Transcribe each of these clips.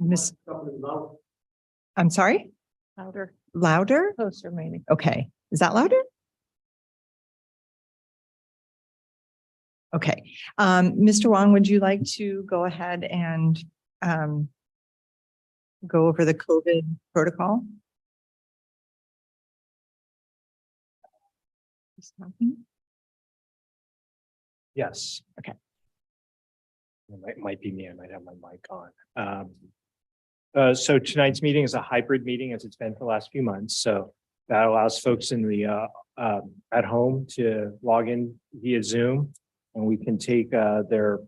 Miss, I'm sorry, Louder, louder? closer maybe. Okay, is that louder? Okay, Mr. Wong, would you like to go ahead and go over the COVID protocol? Yes. Okay. It might be me. I might have my mic on. So tonight's meeting is a hybrid meeting as it's been for the last few months. So that allows folks in the at home to log in via Zoom, and we can take their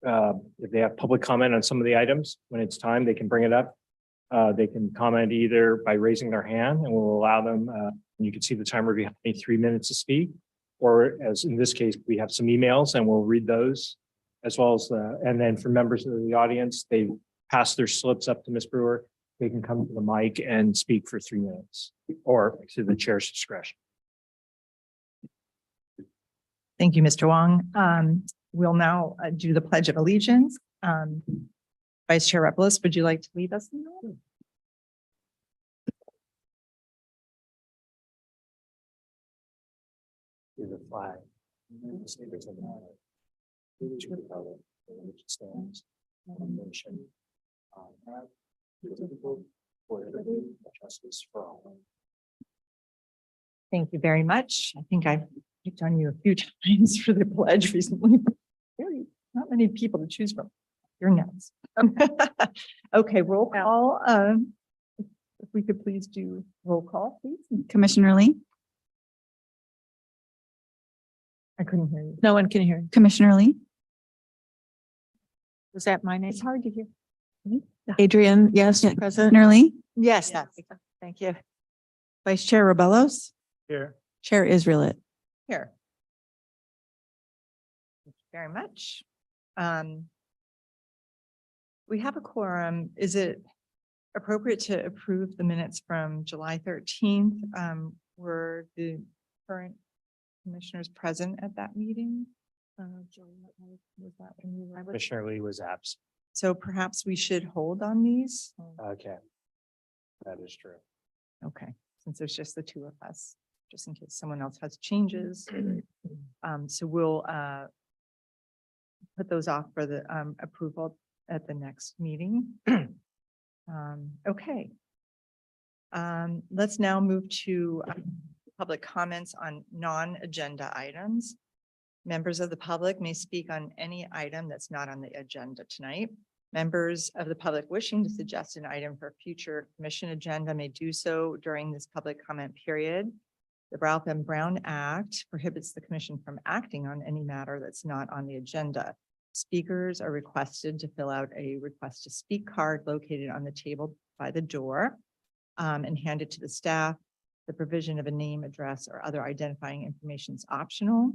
if they have public comment on some of the items, when it's time, they can bring it up. They can comment either by raising their hand, and we'll allow them, you can see the timer behind me, 3 minutes to speak. Or as in this case, we have some emails and we'll read those as well as and then for members of the audience, they pass their slips up to Ms. Brewer. They can come to the mic and speak for 3 minutes or to the chair's discretion. Thank you, Mr. Wong. We'll now do the Pledge of Allegiance. Vice Chair Repolis, would you like to lead us in that? To the flag. Which stands one nation. Justice for all. Thank you very much. I think I've picked on you a few times for the pledge recently. Really, not many people to choose from. You're next. Okay, roll call. If we could please do roll call, please. Commissioner Lee, I couldn't hear you. No one can hear. Commissioner Lee, Was that my name? It's hard to hear. Adrian, yes, present. Commissioner Lee, Yes, thank you. Vice Chair Rebellos, Here. Chair Israelit. Here. Thank you very much. We have a quorum. Is it appropriate to approve the minutes from July 13th? Were the current commissioners present at that meeting? Was that when you were? Commissioner Lee was absent. So perhaps we should hold on these? Okay. That is true. Okay, since there's just the two of us, just in case someone else has changes. So we'll put those off for the approval at the next meeting. Okay. Let's now move to public comments on non-agenda items. Members of the public may speak on any item that's not on the agenda tonight. Members of the public wishing to suggest an item for future commission agenda may do so during this public comment period. The Ralph M. Brown Act prohibits the commission from acting on any matter that's not on the agenda. Speakers are requested to fill out a request to speak card located on the table by the door and hand it to the staff. The provision of a name, address, or other identifying information is optional.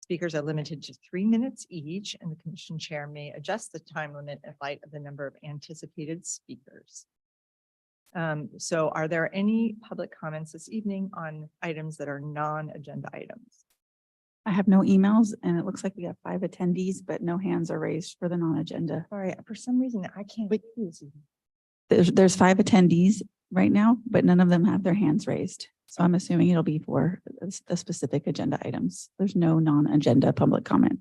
Speakers are limited to 3 minutes each, and the commission chair may adjust the time limit in light of the number of anticipated speakers. So are there any public comments this evening on items that are non-agenda items? I have no emails and it looks like we have 5 attendees, but no hands are raised for the non-agenda. Sorry, for some reason I can't. There's 5 attendees right now, but none of them have their hands raised. So I'm assuming it'll be for the specific agenda items. There's no non-agenda public comment.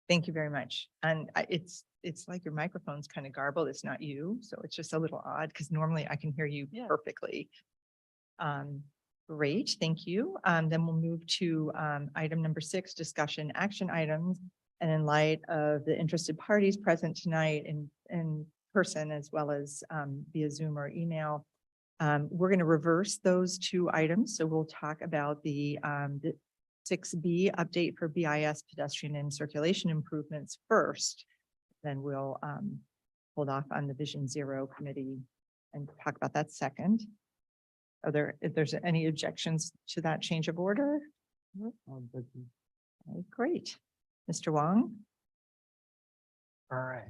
Thank you very much. And it's like your microphone's kind of garbled. It's not you. So it's just a little odd because normally I can hear you perfectly. Great, thank you. Then we'll move to item number 6, discussion action items. And in light of the interested parties present tonight in person as well as via Zoom or email, we're going to reverse those 2 items. So we'll talk about the 6B update for BIS pedestrian and circulation improvements first. Then we'll hold off on the Vision Zero committee and talk about that second. If there's any objections to that change of order? Okay, great. Mr. Wong? All right.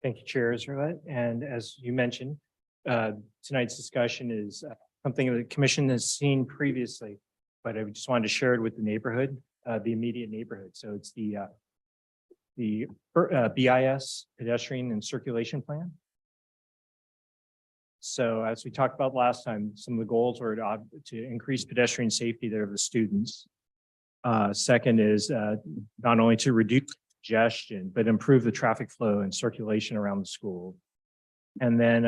Thank you, Chair Israelit. And as you mentioned, tonight's discussion is something the commission has seen previously, but I just wanted to share it with the neighborhood, the immediate neighborhood. So it's the BIS pedestrian and circulation plan. So as we talked about last time, some of the goals were to increase pedestrian safety there of the students. Second is not only to reduce congestion, but improve the traffic flow and circulation around the school. And then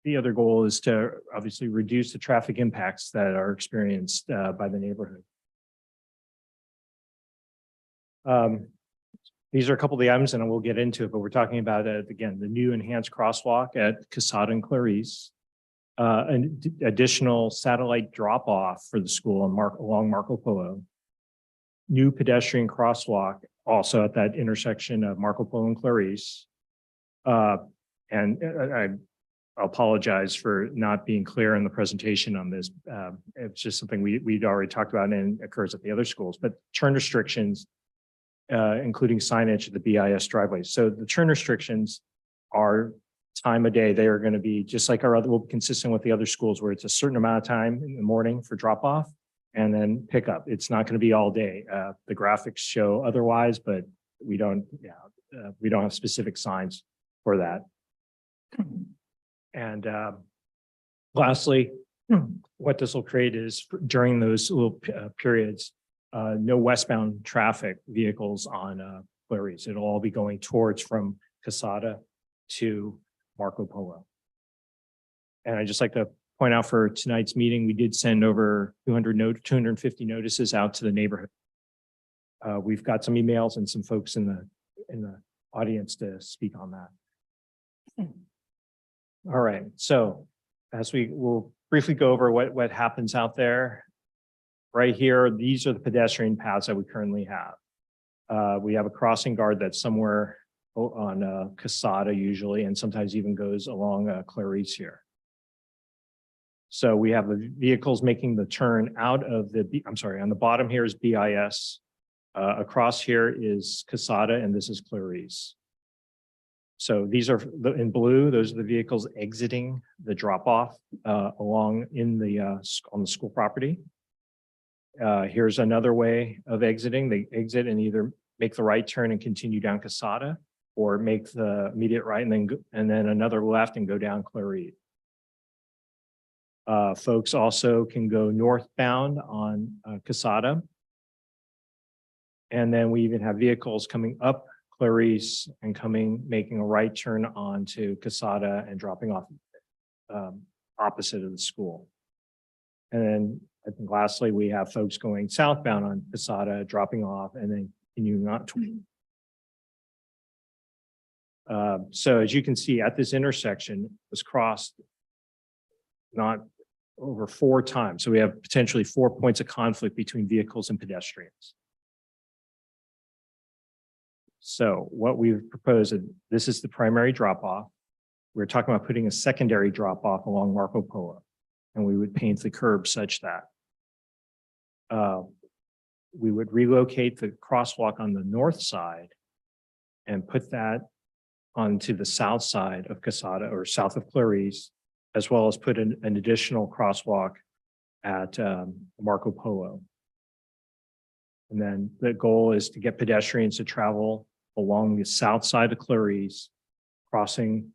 the other goal is to obviously reduce the traffic impacts that are experienced by the neighborhood. These are a couple of the items and we'll get into it, but we're talking about, again, the new enhanced crosswalk at Quesada and Clarice, an additional satellite drop off for the school along Marco Polo, new pedestrian crosswalk also at that intersection of Marco Polo and Clarice. And I apologize for not being clear in the presentation on this. It's just something we'd already talked about and occurs at the other schools, but turn restrictions, including signage at the BIS driveways. So the turn restrictions are time of day. They are going to be just like our other, will be consistent with the other schools where it's a certain amount of time in the morning for drop off and then pick up. It's not going to be all day. The graphics show otherwise, but we don't have specific signs for that. And lastly, what this will create is during those little periods, no westbound traffic vehicles on Clarice. It'll all be going towards from Quesada to Marco Polo. And I'd just like to point out for tonight's meeting, we did send over 250 notices out to the neighborhood. We've got some emails and some folks in the audience to speak on that. All right, so as we will briefly go over what happens out there. Right here, these are the pedestrian paths that we currently have. We have a crossing guard that's somewhere on Quesada usually, and sometimes even goes along Clarice here. So we have the vehicles making the turn out of on the bottom here is BIS. Across here is Quesada, and this is Clarice. So these are in blue, those are the vehicles exiting the drop off along in the on the school property. Here's another way of exiting. They exit and either make the right turn and continue down Quesada, or make the immediate right and then another left and go down Clarice. Folks also can go northbound on Quesada. And then we even have vehicles coming up Clarice and making a right turn onto Quesada and dropping off opposite of the school. And then I think lastly, we have folks going southbound on Quesada, dropping off and then continuing on. So as you can see at this intersection, it was crossed not over 4 times. So we have potentially 4 points of conflict between vehicles and pedestrians. So what we've proposed, this is the primary drop off. We're talking about putting a secondary drop off along Marco Polo, and we would paint the curb such that we would relocate the crosswalk on the north side and put that onto the south side of Quesada or south of Clarice, as well as put an additional crosswalk at Marco Polo. And then the goal is to get pedestrians to travel along the south side of Clarice, crossing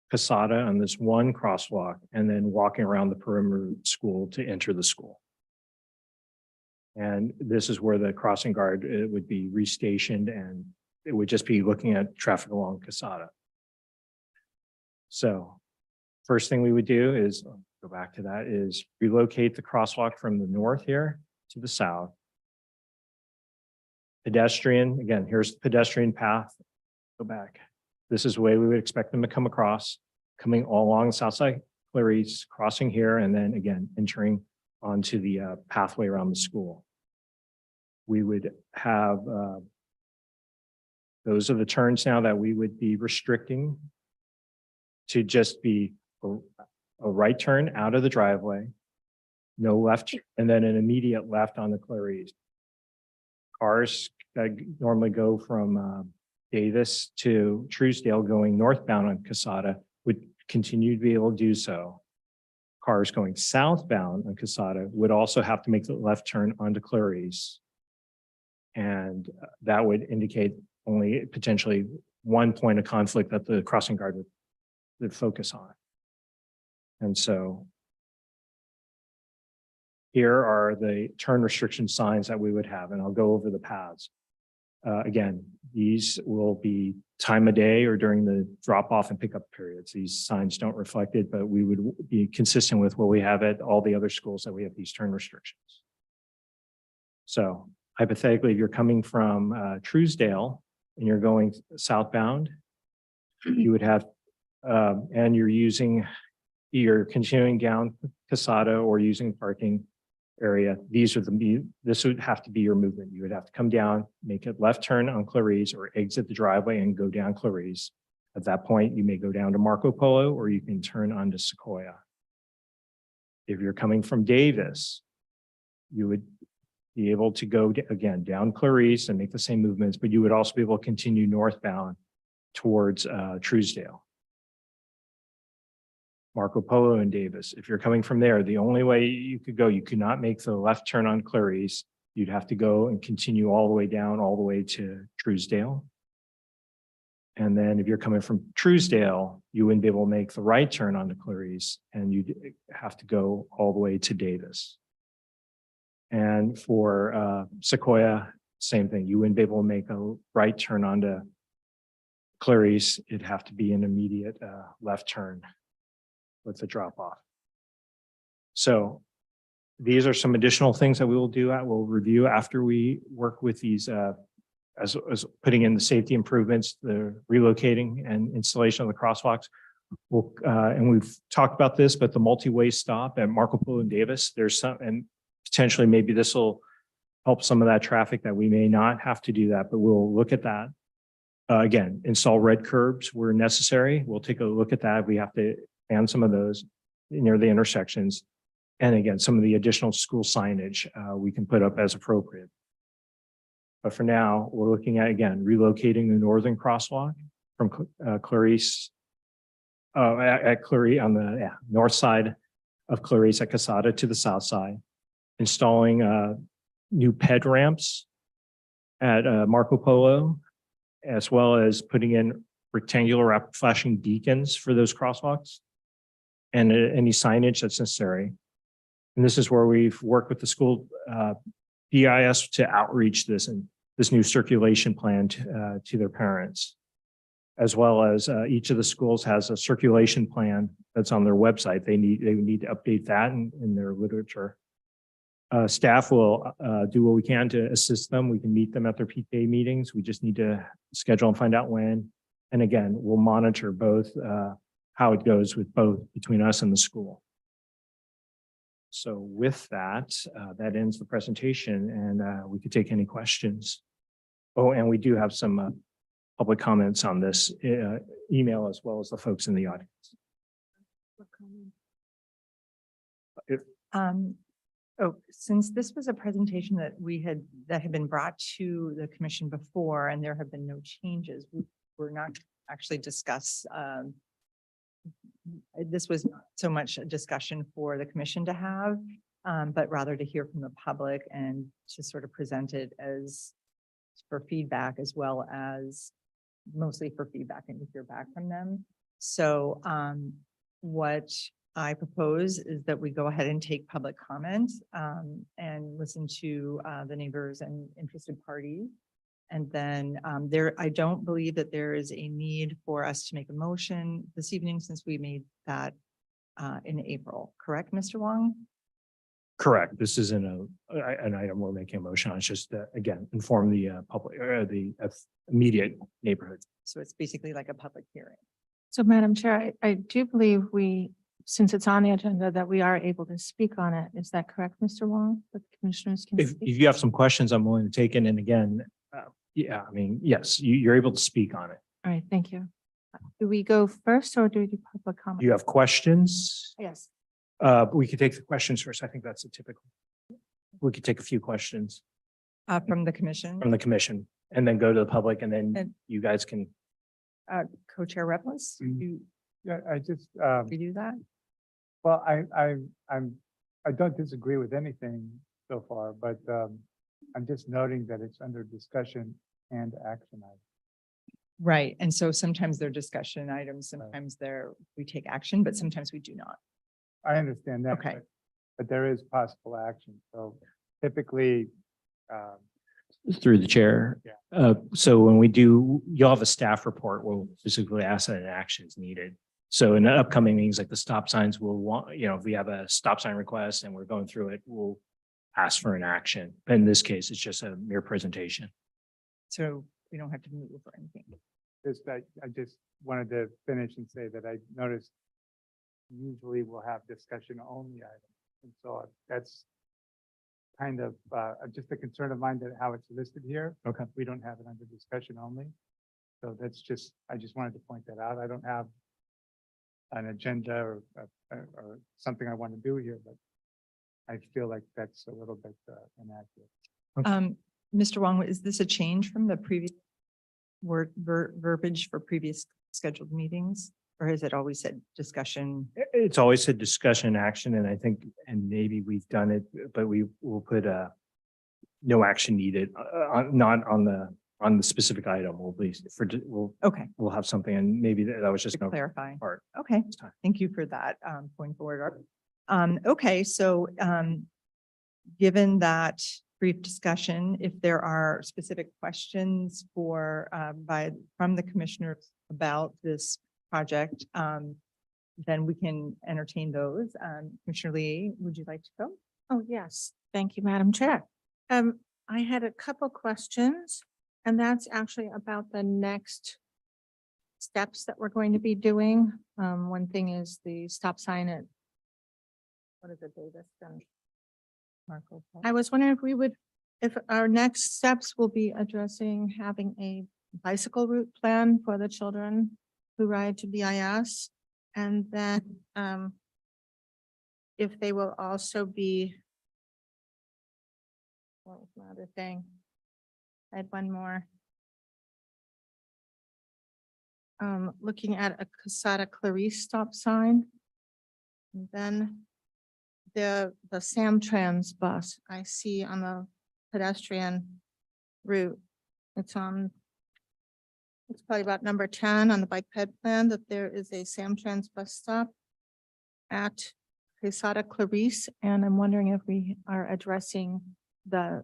Quesada on this one crosswalk, and then walking around the perimeter of the school to enter the school. And this is where the crossing guard would be restationed, and it would just be looking at traffic along Quesada. So first thing we would do is, go back to that, is relocate the crosswalk from the north here to the south. Pedestrian, again, here's the pedestrian path. Go back. This is the way we would expect them to come across, coming all along the south side, Clarice, crossing here, and then again, entering onto the pathway around the school. We would have, those are the turns now that we would be restricting to just be a right turn out of the driveway, no left, and then an immediate left on the Clarice. Cars that normally go from Davis to Truesdale going northbound on Quesada would continue to be able to do so. Cars going southbound on Quesada would also have to make the left turn onto Clarice. And that would indicate only potentially 1 point of conflict that the crossing guard would focus on. And so here are the turn restriction signs that we would have, and I'll go over the paths. Again, these will be time of day or during the drop off and pickup periods. These signs don't reflect it, but we would be consistent with what we have at all the other schools that we have these turn restrictions. So hypothetically, if you're coming from Truesdale and you're going southbound, you would have, and you're continuing down Casada or using parking area. This would have to be your movement. You would have to come down, make a left turn on Clarice or exit the driveway and go down Clarice. At that point, you may go down to Marco Polo or you can turn onto Sequoia. If you're coming from Davis, you would be able to go again down Clarice and make the same movements, but you would also be able to continue northbound towards Truesdale. Marco Polo and Davis. If you're coming from there, the only way you could go, you could not make the left turn on Clarice. You'd have to go and continue all the way down, all the way to Truesdale. And then if you're coming from Truesdale, you wouldn't be able to make the right turn onto Clarice and you'd have to go all the way to Davis. And for Sequoia, same thing. You wouldn't be able to make a right turn onto Clarice. It'd have to be an immediate left turn with the drop off. So these are some additional things that we will do. We'll review after we work with these as putting in the safety improvements, the relocating and installation of the crosswalks. And we've talked about this, but the multi-way stop at Marco Polo and Davis, there's some, and potentially maybe this will help some of that traffic that we may not have to do that, but we'll look at that. Again, install red curbs where necessary. We'll take a look at that. We have to and some of those near the intersections. And again, some of the additional school signage we can put up as appropriate. But for now, we're looking at, again, relocating the northern crosswalk from Clarice, at Clarice on the north side of Clarice at Casada to the south side, installing new ped ramps at Marco Polo, as well as putting in rectangular rapid flashing beacons for those crosswalks and any signage that's necessary. And this is where we've worked with the school BIS to outreach this and this new circulation plan to their parents, as well as each of the schools has a circulation plan that's on their website. They need to update that in their literature. Staff will do what we can to assist them. We can meet them at their PTA meetings. We just need to schedule and find out when. And again, we'll monitor both how it goes with both between us and the school. So with that, that ends the presentation and we could take any questions. Oh, and we do have some public comments on this email as well as the folks in the audience. Since this was a presentation that had been brought to the commission before and there have been no changes, we're not actually discuss. This was not so much a discussion for the commission to have, but rather to hear from the public and to sort of present it as for feedback, as well as mostly for feedback and to hear back from them. So what I propose is that we go ahead and take public comment and listen to the neighbors and interested parties. And then I don't believe that there is a need for us to make a motion this evening since we made that in April, correct, Mr. Wong? Correct. This isn't an item we're making a motion on. It's just, again, inform the public or the immediate neighborhood. So it's basically like a public hearing. So Madam Chair, I do believe since it's on the agenda, that we are able to speak on it. Is that correct, Mr. Wong? The commissioners can If speak? you have some questions, I'm willing to take it. And again, yeah, I mean, yes, you're able to speak on it. All right, thank you. Do we go first or do we do public comment? You have questions? Yes. We could take the questions first. I think that's a typical. We could take a few questions From the commission, from the commission and then go to the public and then And- you guys can. Co-chair Replis, you Yeah, I just, do that? well, I don't disagree with anything so far, but I'm just noting that it's under discussion and action item. Right. And so sometimes they're discussion items, sometimes we take action, but sometimes we do not. I understand that. Okay. But there is possible action. So typically, Through the chair. Yeah. So when we do, you'll have a staff report, we'll specifically ask that an action is needed. So in the upcoming meetings, like the stop signs, we'll want, if we have a stop sign request and we're going through it, we'll ask for an action. In this case, it's just a mere presentation. So we don't have to move or anything. I just wanted to finish and say that I noticed usually we'll have discussion only items. And so that's kind of just a concern of mine that how it's listed here. Okay. We don't have it under discussion only. So that's just, I just wanted to point that out. I don't have an agenda or something I want to do here, but I feel like that's a little bit inaccurate. Mr. Wong, is this a change from the previous verbiage for previous scheduled meetings? Or has it always said discussion? It's always said discussion and action, and I think, and maybe we've done it, but we will put no action needed, not on the specific item. Okay, We'll have something, and maybe that was just to no clarify. part Okay, this time. thank you for that point forward. Okay, so given that brief discussion, if there are specific questions from the commissioners about this project, then we can entertain those. Commissioner Lee, would you like to go? Oh, yes. Thank you, Madam Chair. I had a couple questions, and that's actually about the next steps that we're going to be doing. One thing is the stop sign at what is it, Davis? Marco? I was wondering if our next steps will be addressing having a bicycle route plan for the children who ride to BIS. And then if they will also be, what was my other thing? I had one more. Looking at a Casada Clarice stop sign. And then the Samtrans bus I see on the pedestrian route. It's probably about number 10 on the bike ped plan that there is a Samtrans bus stop at Quesada Clarice, and I'm wondering if we are addressing the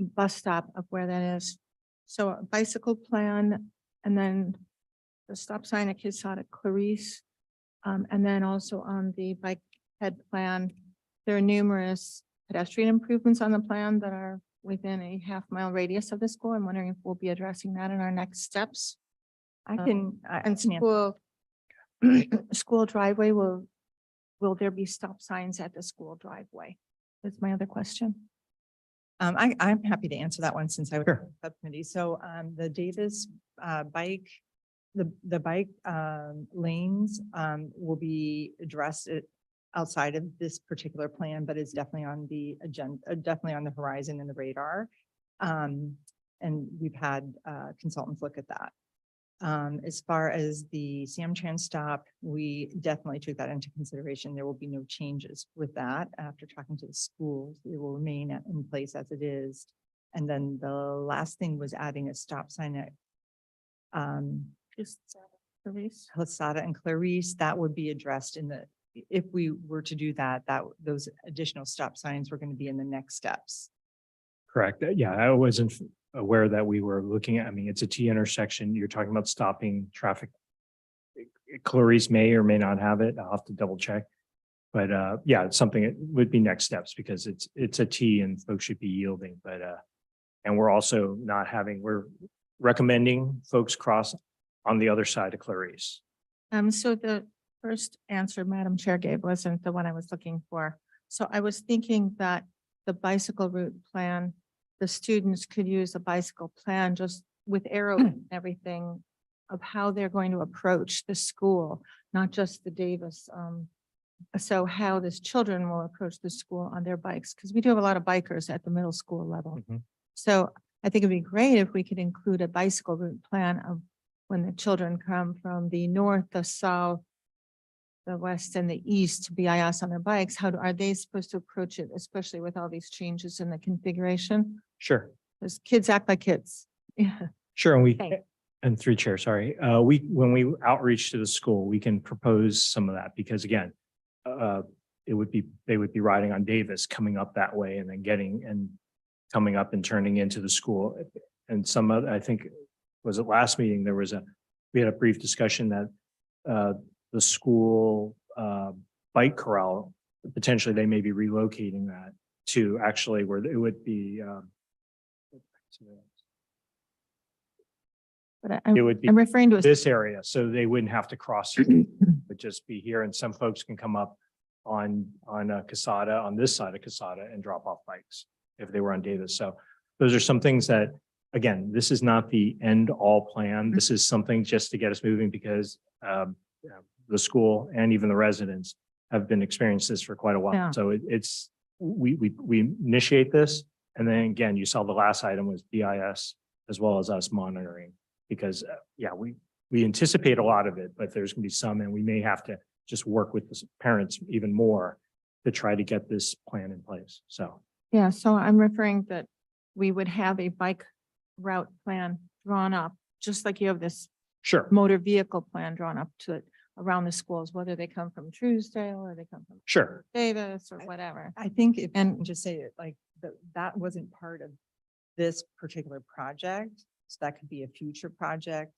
bus stop of where that is. So a bicycle plan, and then the stop sign at Quesada Clarice, and then also on the bike ped plan, there are numerous pedestrian improvements on the plan that are within a half-mile radius of the school. I'm wondering if we'll be addressing that in our next steps. I And can, school, school driveway, will there be stop signs at the school driveway? That's my other question. I'm happy to answer that one since I was Sure. on the subcommittee. So the Davis bike, the bike lanes will be addressed outside of this particular plan, but it's definitely on the agenda, definitely on the horizon and the radar. And we've had consultants look at that. As far as the Samtrans stop, we definitely took that into consideration. There will be no changes with that after talking to the schools. It will remain in place as it is. And then the last thing was adding a stop sign at Quesada and Clarice. That would be addressed if we were to do that, those additional stop signs were going to be in the next steps. Correct. Yeah, I wasn't aware that we were looking at, I mean, it's a T intersection. You're talking about stopping traffic. Clarice may or may not have it. I'll have to double check. But yeah, it's something, it would be next steps because it's a T and folks should be yielding. But and we're also we're recommending folks cross on the other side of Clarice. So the first answer Madam Chair gave wasn't the one I was looking for. So I was thinking that the bicycle route plan, the students could use a bicycle plan just with arrows and everything of how they're going to approach the school, not just the Davis. So how the children will approach the school on their bikes, because we do have a lot of bikers at the middle school level. Mhm. So I think it'd be great if we could include a bicycle route plan of when the children come from the north, the south, the west and the east to BIS on their bikes. Are they supposed to approach it, especially with all these changes in the configuration? Sure. Because kids act like kids. Yeah. Sure. Okay. And through chair, sorry. When we outreach to the school, we can propose some of that because again, they would be riding on Davis, coming up that way and then coming up and turning into the school. And some other, I think, was it last meeting, we had a brief discussion that the school bike corral, potentially they may be relocating that to actually where it would be. But It would be I'm referring to a this area, so they wouldn't have to cross, but just be here, and some folks can come up on Casada, on this side of Casada, and drop off bikes if they were on Davis. So those are some things that, again, this is not the end all plan. This is something just to get us moving because the school and even the residents have been experiencing this for quite a while. Yeah. So we initiate this, and then again, you saw the last item was BIS as well as us monitoring. Because, we anticipate a lot of it, but there's going to be some, and we may have to just work with the parents even more to try to get this plan in place. So, Yeah, so I'm referring that we would have a bike route plan drawn up, just like you have this sure, motor vehicle plan drawn up to around the schools, whether they come from Truesdale or they come from sure. Davis or whatever. I think if, And- and just say it like, that wasn't part of this particular project. So that could be a future project.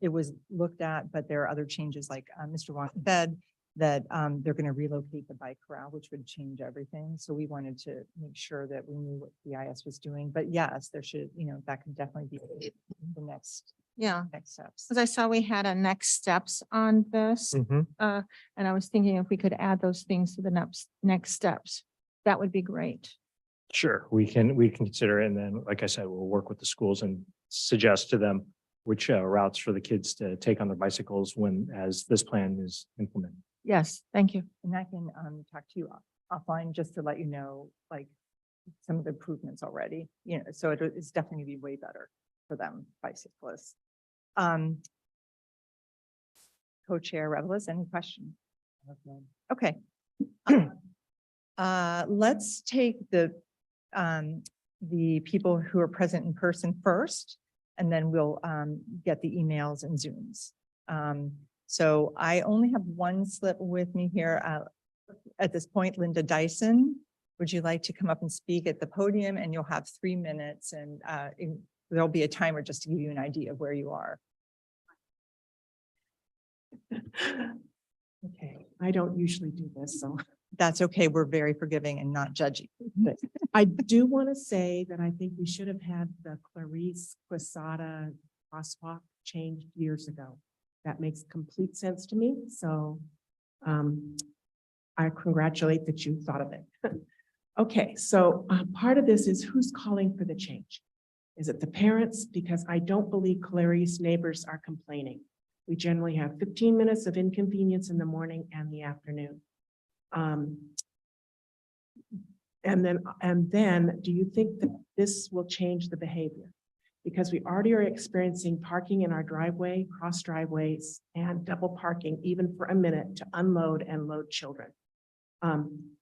It was looked at, but there are other changes like Mr. Wong said that they're going to relocate the bike corral, which would change everything. So we wanted to make sure that we knew what the IS was doing. But yes, there should, that can definitely be the next Yeah, steps. because I saw we had a next steps on this, Mhm. and I was thinking if we could add those things to the next steps, that would be great. Sure, we can consider it. And then, like I said, we'll work with the schools and suggest to them which routes for the kids to take on their bicycles as this plan is implemented. Yes, thank you. And I can talk to you offline just to let you know, like some of the improvements already, so it's definitely gonna be way better for them bicyclists. Co-chair Revelis, any question? Okay. Let's take the people who are present in person first, and then we'll get the emails and Zooms. So I only have one slip with me here at this point. Linda Dyson, would you like to come up and speak at the podium? And you'll have 3 minutes, and there'll be a timer just to give you an idea of where you are. Okay, I don't usually do this, so That's okay. We're very forgiving and not judgy. I do want to say that I think we should have had the Clarice Quesada crosswalk changed years ago. That makes complete sense to me, so I congratulate that you thought of it. Okay, so part of this is who's calling for the change? Is it the parents? Because I don't believe Clarice neighbors are complaining. We generally have 15 minutes of inconvenience in the morning and the afternoon. And then do you think that this will change the behavior? Because we already are experiencing parking in our driveway, cross driveways, and double parking even for a minute to unload and load children.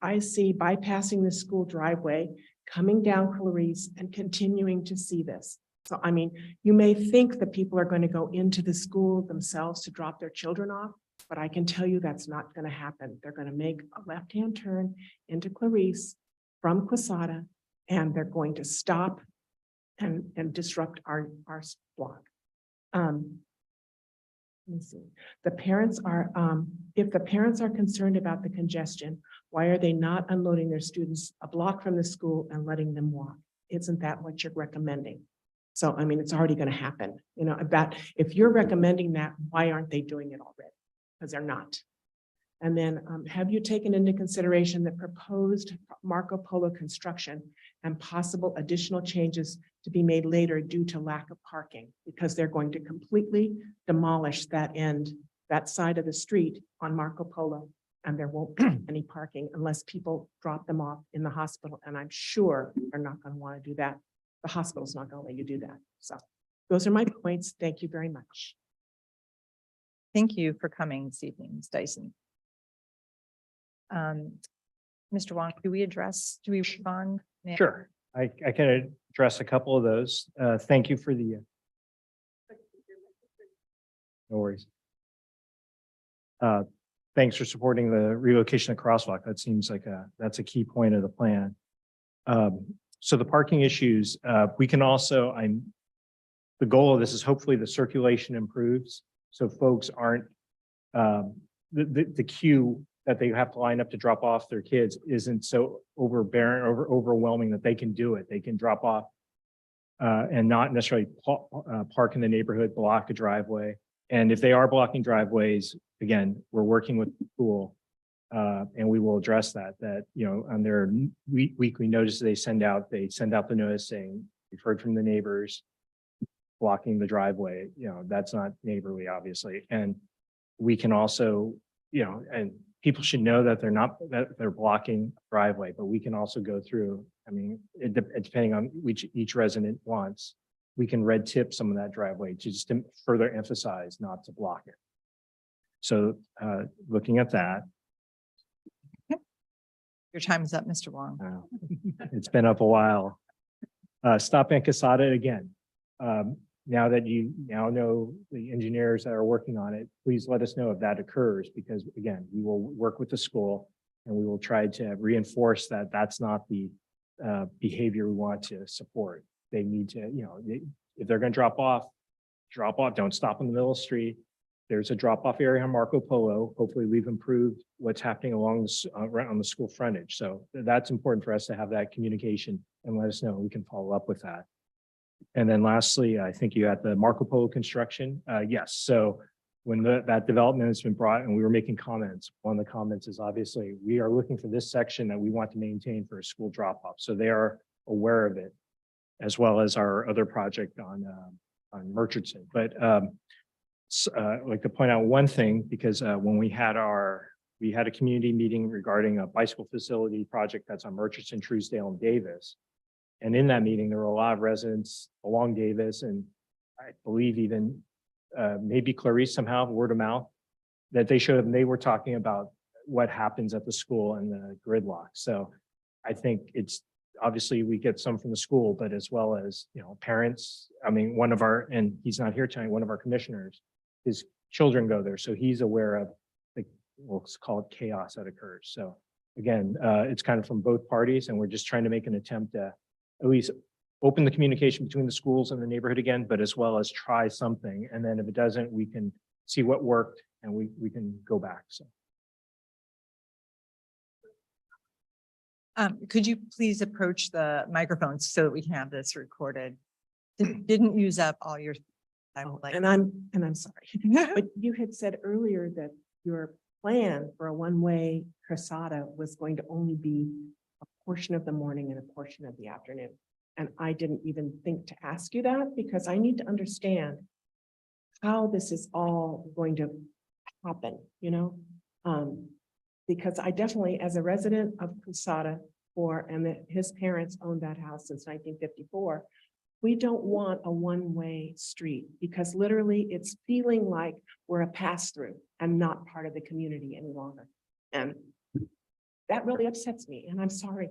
I see bypassing the school driveway, coming down Clarice and continuing to see this. So, I mean, you may think that people are going to go into the school themselves to drop their children off, but I can tell you that's not going to happen. They're going to make a left-hand turn into Clarice from Quesada, and they're going to stop and disrupt our block. Let me see. The parents are, if the parents are concerned about the congestion, why are they not unloading their students a block from the school and letting them walk? Isn't that what you're recommending? So, I mean, it's already going to happen, about if you're recommending that, why aren't they doing it already? Because they're not. And then have you taken into consideration the proposed Marco Polo construction and possible additional changes to be made later due to lack of parking? Because they're going to completely demolish that side of the street on Marco Polo, and there won't be any parking unless people drop them off in the hospital. And I'm sure they're not going to want to do that. The hospital's not going to let you do that. So those are my points. Thank you very much. Thank you for coming this evening, Ms. Dyson. Mr. Wong, do we respond? now? Sure, I can address a couple of those. Thank you for the. No worries. thanks for supporting the relocation of crosswalk. That seems like that's a key point of the plan. So the parking issues, we can also, the goal of this is hopefully the circulation improves. So folks aren't, the queue that they have to line up to drop off their kids isn't so overwhelming that they can do it. They can drop off and not necessarily park in the neighborhood, block a driveway. And if they are blocking driveways, again, we're working with the school and we will address that, you know, on their weekly notice they send out the notice saying, we've heard from the neighbors blocking the driveway, you know, that's not neighborly, obviously. And we can also, you know, and people should know that they're blocking driveway, but we can also go through, I mean, depending on which each resident wants, we can red tip some of that driveway to just to further emphasize not to block it. So looking at that, Your time is up, Mr. Wong. it's been up a while. Stop and Casada again. Now that you now know the engineers that are working on it, please let us know if that occurs, because again, we will work with the school and we will try to reinforce that that's not the behavior we want to support. They need to, you know, if they're going to drop off, don't stop in the middle of the street. There's a drop-off area on Marco Polo. Hopefully we've improved what's happening along on the school frontage. So that's important for us to have that communication and let us know. We can follow up with that. And then lastly, I think you had the Marco Polo construction. Yes. So when that development has been brought and we were making comments, one of the comments is obviously we are looking for this section that we want to maintain for a school drop-off. So they are aware of it, as well as our other project on Murchison. But I'd like to point out one thing, because when we had a community meeting regarding a bicycle facility project that's on Murchison, Truesdale, and Davis. And in that meeting, there were a lot of residents along Davis, and I believe even maybe Clarice somehow, word of mouth, that they showed up and they were talking about what happens at the school and the gridlock. So I think it's obviously we get some from the school, but as well as, you know, parents. I mean, and he's not here tonight, one of our commissioners, his children go there. So he's aware of the, we'll call it chaos that occurs. So again, it's kind of from both parties, and we're just trying to make an attempt to at least open the communication between the schools and the neighborhood again, but as well as try something. And then if it doesn't, we can see what worked and we can go back. So. Could you please approach the microphones so that we can have this recorded? Didn't use up all your. I would like. And I'm sorry, but you had said earlier that your plan for a one-way Cressada was going to only be a portion of the morning and a portion of the afternoon. And I didn't even think to ask you that, because I need to understand how this is all going to happen, you know? Because I definitely, as a resident of Cressada, his parents owned that house since 1954, we don't want a one-way street, because literally it's feeling like we're a pass-through and not part of the community any longer. And that really upsets me, and I'm sorry.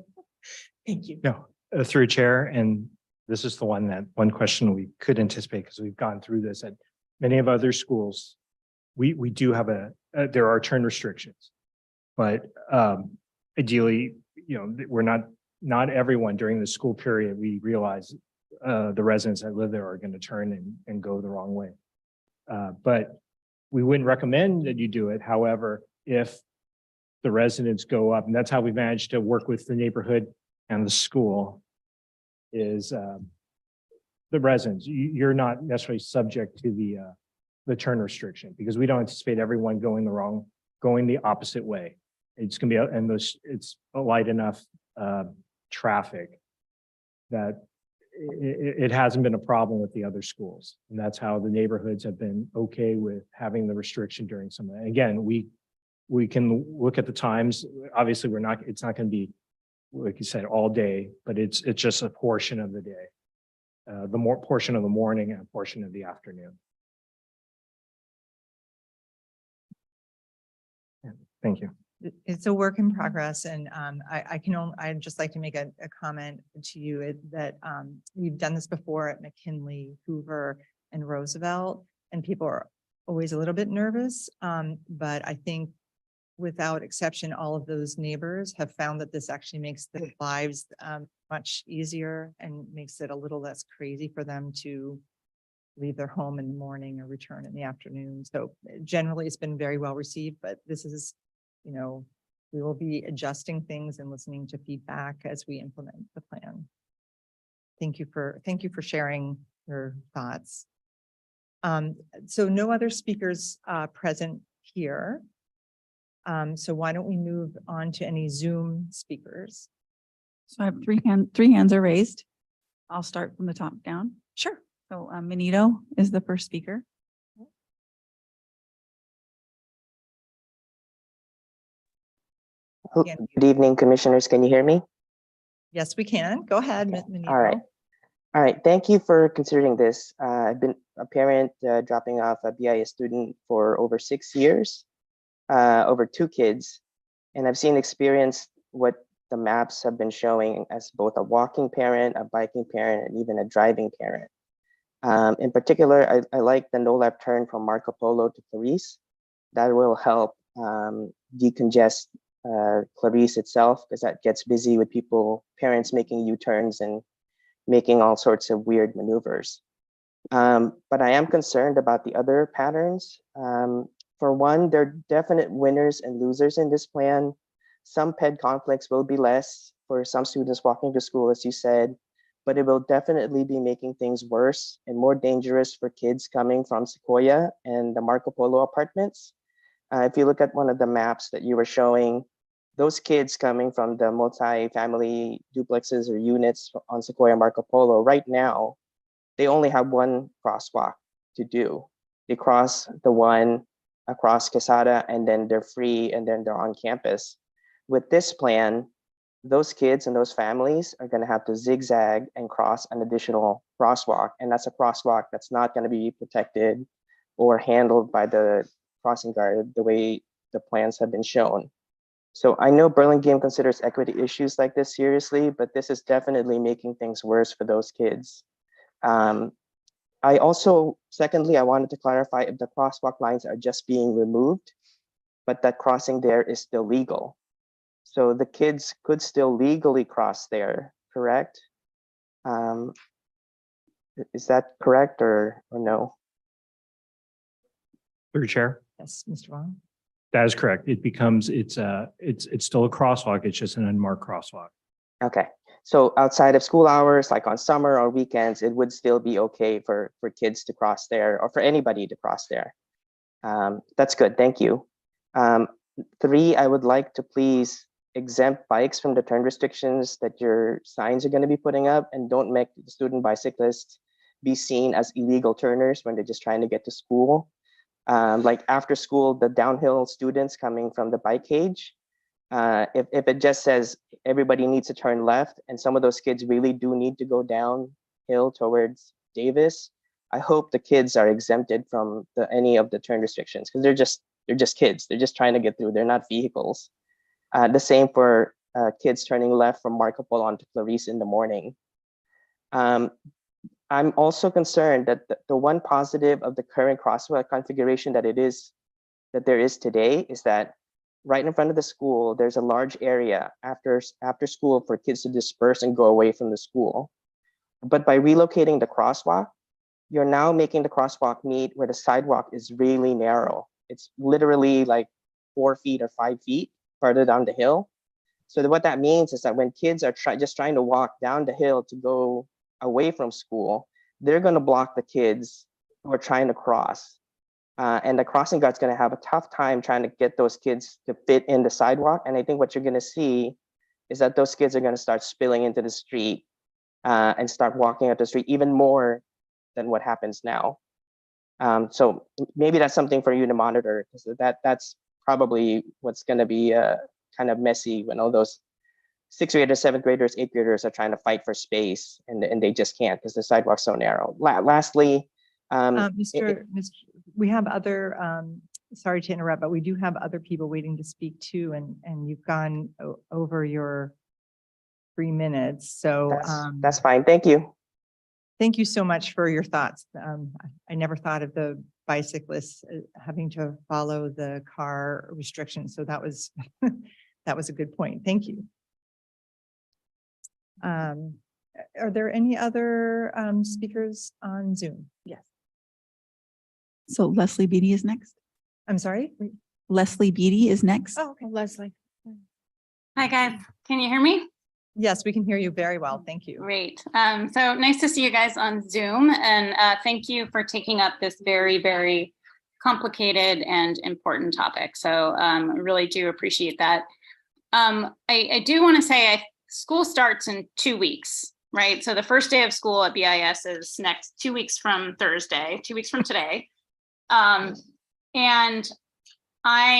Thank you. No, through chair, and this is the one question we could anticipate, because we've gone through this at many of other schools. We do have there are turn restrictions, but ideally, you know, we're not everyone during the school period. We realize the residents that live there are going to turn and go the wrong way. But we wouldn't recommend that you do it. However, if the residents go up, and that's how we managed to work with the neighborhood and the school, is the residents. You're not necessarily subject to the turn restriction, because we don't anticipate everyone going the opposite way. It's going to be, it's a light enough traffic that it hasn't been a problem with the other schools. And that's how the neighborhoods have been okay with having the restriction during some of that. Again, we can look at the times. Obviously, it's not going to be, like you said, all day, but it's just a portion of the day. The portion of the morning and a portion of the afternoon. Thank you. It's a work in progress, and I'd just like to make a comment to you that we've done this before at McKinley, Hoover, and Roosevelt, and people are always a little bit nervous. But I think without exception, all of those neighbors have found that this actually makes their lives much easier and makes it a little less crazy for them to leave their home in the morning or return in the afternoon. So generally, it's been very well received, but this is, you know, we will be adjusting things and listening to feedback as we implement the plan. Thank you for sharing your thoughts. So no other speakers present here. So why don't we move on to any Zoom speakers? So I have three hands are raised. I'll start from the top down. Sure. So Benito is the first speaker. Again. Good evening, commissioners. Can you hear me? Yes, we can. Go ahead, Ms. All right. All right. Thank you for considering this. I've been a parent dropping off a BIS student for over 6 years, over 2 kids. And I've experienced what the maps have been showing as both a walking parent, a biking parent, and even a driving parent. In particular, I like the no left turn from Marco Polo to Clarice. That will help decongest Clarice itself, because that gets busy with parents making U-turns and making all sorts of weird maneuvers. But I am concerned about the other patterns. For one, there are definite winners and losers in this plan. Some PED conflicts will be less for some students walking to school, as you said, but it will definitely be making things worse and more dangerous for kids coming from Sequoia and the Marco Polo apartments. If you look at one of the maps that you were showing, those kids coming from the multi-family duplexes or units on Sequoia Marco Polo, right now, they only have one crosswalk to do. They cross the one across Quesada, and then they're free, and then they're on campus. With this plan, those kids and those families are going to have to zigzag and cross an additional crosswalk, and that's a crosswalk that's not going to be protected or handled by the crossing guard the way the plans have been shown. So I know Burlingame considers equity issues like this seriously, but this is definitely making things worse for those kids. I also, secondly, I wanted to clarify if the crosswalk lines are just being removed, but that crossing there is still legal. So the kids could still legally cross there, correct? Is that correct or no? Through chair. Yes, Mr. Vaughn. That is correct. It becomes, it's still a crosswalk. It's just an unmarked crosswalk. Okay. So outside of school hours, like on summer or weekends, it would still be okay for kids to cross there or for anybody to cross there. That's good. Thank you. 3, I would like to please exempt bikes from the turn restrictions that your signs are going to be putting up, and don't make the student bicyclists be seen as illegal turners when they're just trying to get to school. Like after school, the downhill students coming from the bike cage, if it just says everybody needs to turn left, and some of those kids really do need to go downhill towards Davis, I hope the kids are exempted from any of the turn restrictions, because they're just kids. They're just trying to get through. They're not vehicles. The same for kids turning left from Marco Polo onto Clarice in the morning. I'm also concerned that the one positive of the current crosswalk configuration that there is today is that right in front of the school, there's a large area after school for kids to disperse and go away from the school. But by relocating the crosswalk, you're now making the crosswalk meet where the sidewalk is really narrow. It's literally like 4 feet or 5 feet farther down the hill. So what that means is that when kids are just trying to walk down the hill to go away from school, they're going to block the kids who are trying to cross. And the crossing guard's going to have a tough time trying to get those kids to fit in the sidewalk. And I think what you're going to see is that those kids are going to start spilling into the street and start walking up the street even more than what happens now. So maybe that's something for you to monitor, because that's probably what's going to be kind of messy when all those 6th graders, 7th graders, 8th graders are trying to fight for space, and they just can't because the sidewalk's so narrow. Lastly, we have other, sorry to interrupt, but we do have other people waiting to speak too, and you've gone over your 3 minutes. So that's fine. Thank you. Thank you so much for your thoughts. I never thought of the bicyclists having to follow the car restrictions. So that was, that was a good point. Thank you. Are there any other speakers on Zoom? Yes. So Leslie Beatty is next. I'm sorry? Leslie Beatty is next. Oh, okay. Leslie. Hi, guys. Can you hear me? Yes, we can hear you very well. Thank you. Great. So nice to see you guys on Zoom, and thank you for taking up this very, very complicated and important topic. So I really do appreciate that. I do want to say school starts in 2 weeks, right? So the first day of school at BIS is next 2 weeks from Thursday, 2 weeks from today. And I'm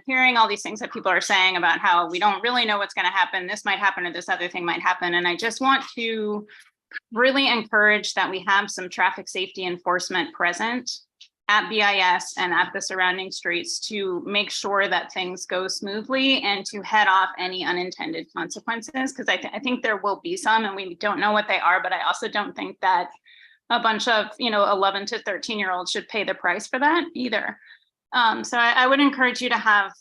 hearing all these things that people are saying about how we don't really know what's going to happen. This might happen or this other thing might happen. And I just want to really encourage that we have some traffic safety enforcement present at BIS and at the surrounding streets to make sure that things go smoothly and to head off any unintended consequences. Because I think there will be some, and we don't know what they are, but I also don't think that a bunch of 11 to 13-year-olds should pay the price for that either. So I would encourage you to have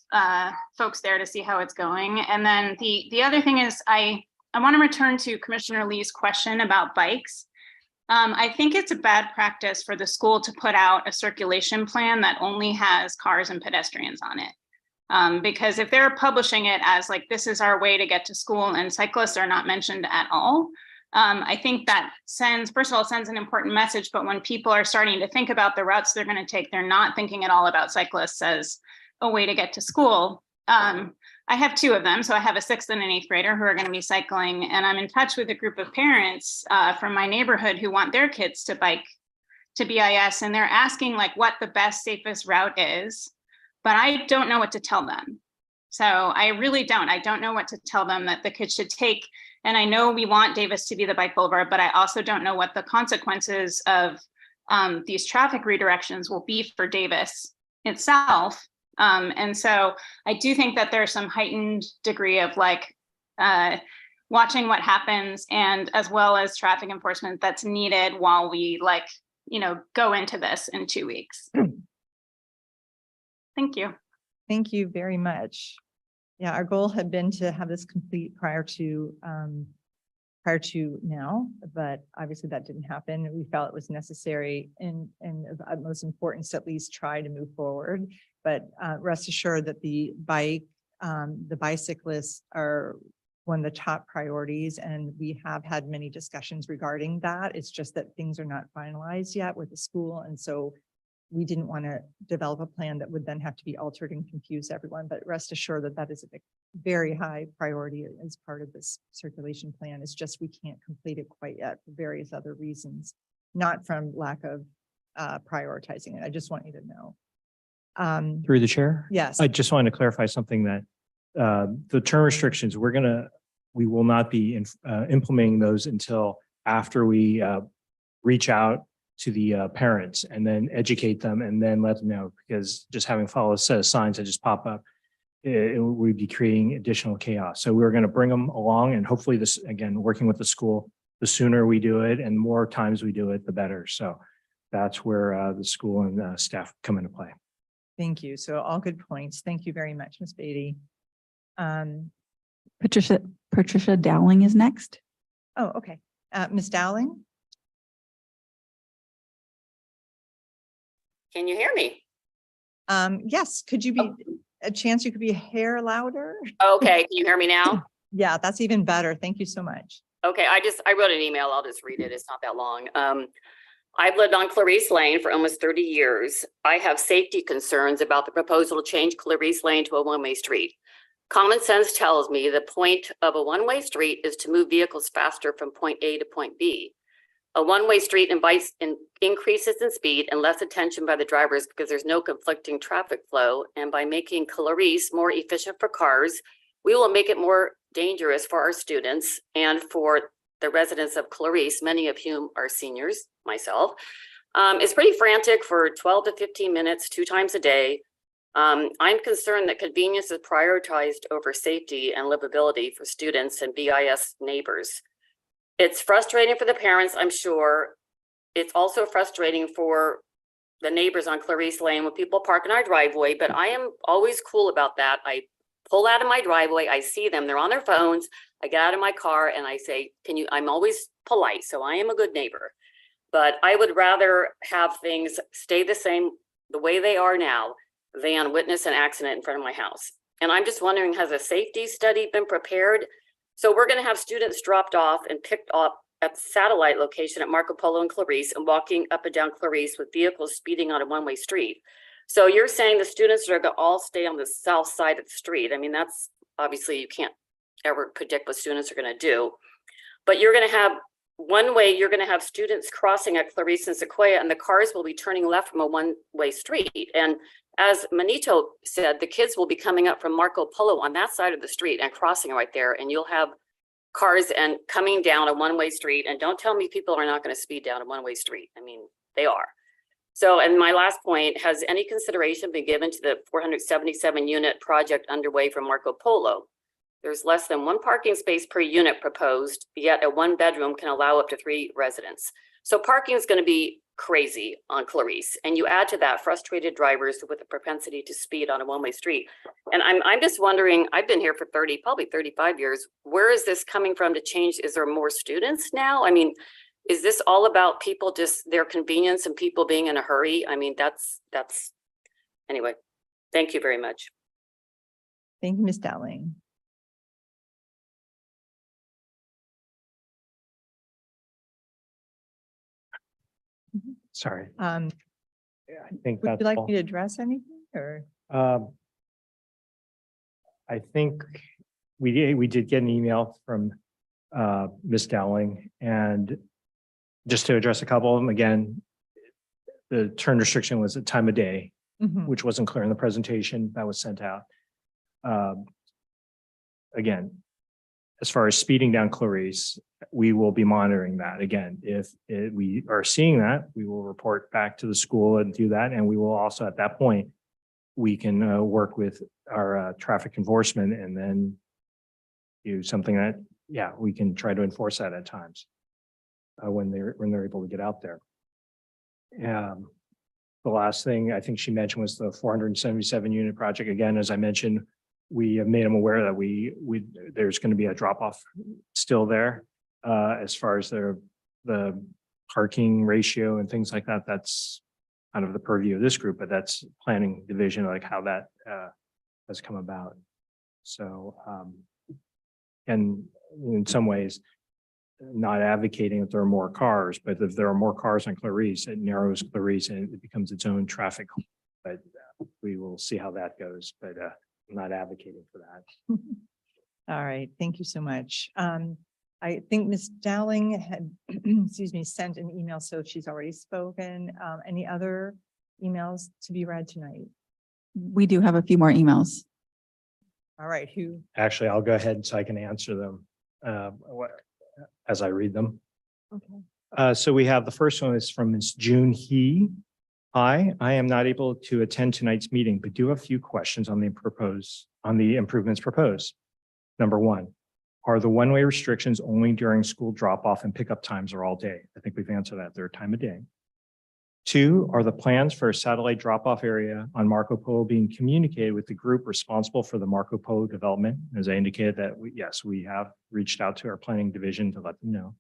folks there to see how it's going. And then the other thing is I want to return to Commissioner Lee's question about bikes. I think it's a bad practice for the school to put out a circulation plan that only has cars and pedestrians on it. Because if they're publishing it as like, this is our way to get to school and cyclists are not mentioned at all, I think that first of all, sends an important message, but when people are starting to think about the routes they're going to take, they're not thinking at all about cyclists as a way to get to school. I have two of them. So I have a 6th and an 8th grader who are going to be cycling, and I'm in touch with a group of parents from my neighborhood who want their kids to bike to BIS, and they're asking like what the best, safest route is, but I don't know what to tell them. So I really don't. I don't know what to tell them that the kids should take. And I know we want Davis to be the bike boulevard, but I also don't know what the consequences of these traffic redirections will be for Davis itself. And so I do think that there's some heightened degree of like watching what happens, and as well as traffic enforcement that's needed while we go into this in 2 weeks. Thank you. Thank you very much. Yeah, our goal had been to have this complete prior to now, but obviously that didn't happen. We felt it was necessary and of utmost importance to at least try to move forward. But rest assured that the bicyclists are one of the top priorities, and we have had many discussions regarding that. It's just that things are not finalized yet with the school, and so we didn't want to develop a plan that would then have to be altered and confuse everyone. But rest assured that that is a very high priority as part of this circulation plan. It's just we can't complete it quite yet for various other reasons, not from lack of prioritizing it. I just want you to know. Through the chair? Yes. I just wanted to clarify something that the term restrictions, we will not be implementing those until after we reach out to the parents and then educate them and then let them know, because just having followed a set of signs that just pop up, it would be creating additional chaos. So we're going to bring them along, and hopefully this, again, working with the school, the sooner we do it and more times we do it, the better. So that's where the school and staff come into play. Thank you. So all good points. Thank you very much, Ms. Beatty. Patricia Dowling is next. Oh, okay. Ms. Dowling? Can you hear me? Yes. Could you be a chance you could be a hair louder? Okay, can you hear me now? Yeah, that's even better. Thank you so much. Okay, I wrote an email. I'll just read it. It's not that long. I've lived on Clarice Lane for almost 30 years. I have safety concerns about the proposal to change Clarice Lane to a one-way street. Common sense tells me the point of a one-way street is to move vehicles faster from point A to point B. A one-way street increases in speed and less attention by the drivers because there's no conflicting traffic flow. And by making Clarice more efficient for cars, we will make it more dangerous for our students and for the residents of Clarice, many of whom are seniors, myself. It's pretty frantic for 12 to 15 minutes, 2 times a day. I'm concerned that convenience is prioritized over safety and livability for students and BIS neighbors. It's frustrating for the parents, I'm sure. It's also frustrating for the neighbors on Clarice Lane when people park in our driveway, but I am always cool about that. I pull out of my driveway, I see them, they're on their phones. I get out of my car and I say, I'm always polite, so I am a good neighbor. But I would rather have things stay the same the way they are now than witness an accident in front of my house. And I'm just wondering, has a safety study been prepared? So we're gonna have students dropped off and picked up at the satellite location at Marco Polo and Clarice and walking up and down Clarice with vehicles speeding on a one-way street. So you're saying the students are gonna all stay on the south side of the street. I mean, that's obviously you can't ever predict what students are gonna do. But you're gonna have one way, you're gonna have students crossing at Clarice and Sequoia, and the cars will be turning left from a one-way street. And as Manito said, the kids will be coming up from Marco Polo on that side of the street and crossing right there, and you'll have cars and coming down a one-way street. And don't tell me people are not going to speed down a one-way street. I mean, they are. So, and my last point, has any consideration been given to the 477 unit project underway for Marco Polo? There's less than one parking space per unit proposed, yet a one bedroom can allow up to 3 residents. So parking is going to be crazy on Clarice. And you add to that frustrated drivers with a propensity to speed on a one-way street. And I'm just wondering, I've been here for probably 35 years. Where is this coming from to change? Is there more students now? I mean, is this all about people just their convenience and people being in a hurry? I mean, that's anyway. Thank you very much. Thank you, Ms. Dowling. Sorry. Um, I think would that's you like all. me to address anything or? I think we did get an email from Ms. Dowling, and just to address a couple of them again, the turn restriction was at time of day, Mhm. which wasn't clear in the presentation that was sent out. Again, as far as speeding down Clarice, we will be monitoring that. Again, if we are seeing that, we will report back to the school and do that. And we will also, at that point, we can work with our traffic enforcement and then do something that, yeah, we can try to enforce that at times when they're able to get out there. The last thing I think she mentioned was the 477 unit project. Again, as I mentioned, we have made them aware that there's going to be a drop off still there as far as the parking ratio and things like that. That's kind of the purview of this group, but that's planning division, like how that has come about. So, and in some ways, not advocating that there are more cars, but if there are more cars on Clarice, it narrows Clarice and it becomes its own traffic. But we will see how that goes, but I'm not advocating for that. All right, thank you so much. I think Ms. Dowling had, excuse me, sent an email, so she's already spoken. Any other emails to be read tonight? We do have a few more emails. All right, who? Actually, I'll go ahead so I can answer them as I read them. Okay. So we have the first one is from Ms. June He. Hi, I am not able to attend tonight's meeting, but do have a few questions on the improvements proposed. Number one, are the one-way restrictions only during school drop-off and pickup times or all day? I think we've answered that. They're time of day. 2, are the plans for a satellite drop-off area on Marco Polo being communicated with the group responsible for the Marco Polo development? As I indicated that, yes, we have reached out to our planning division to let them know.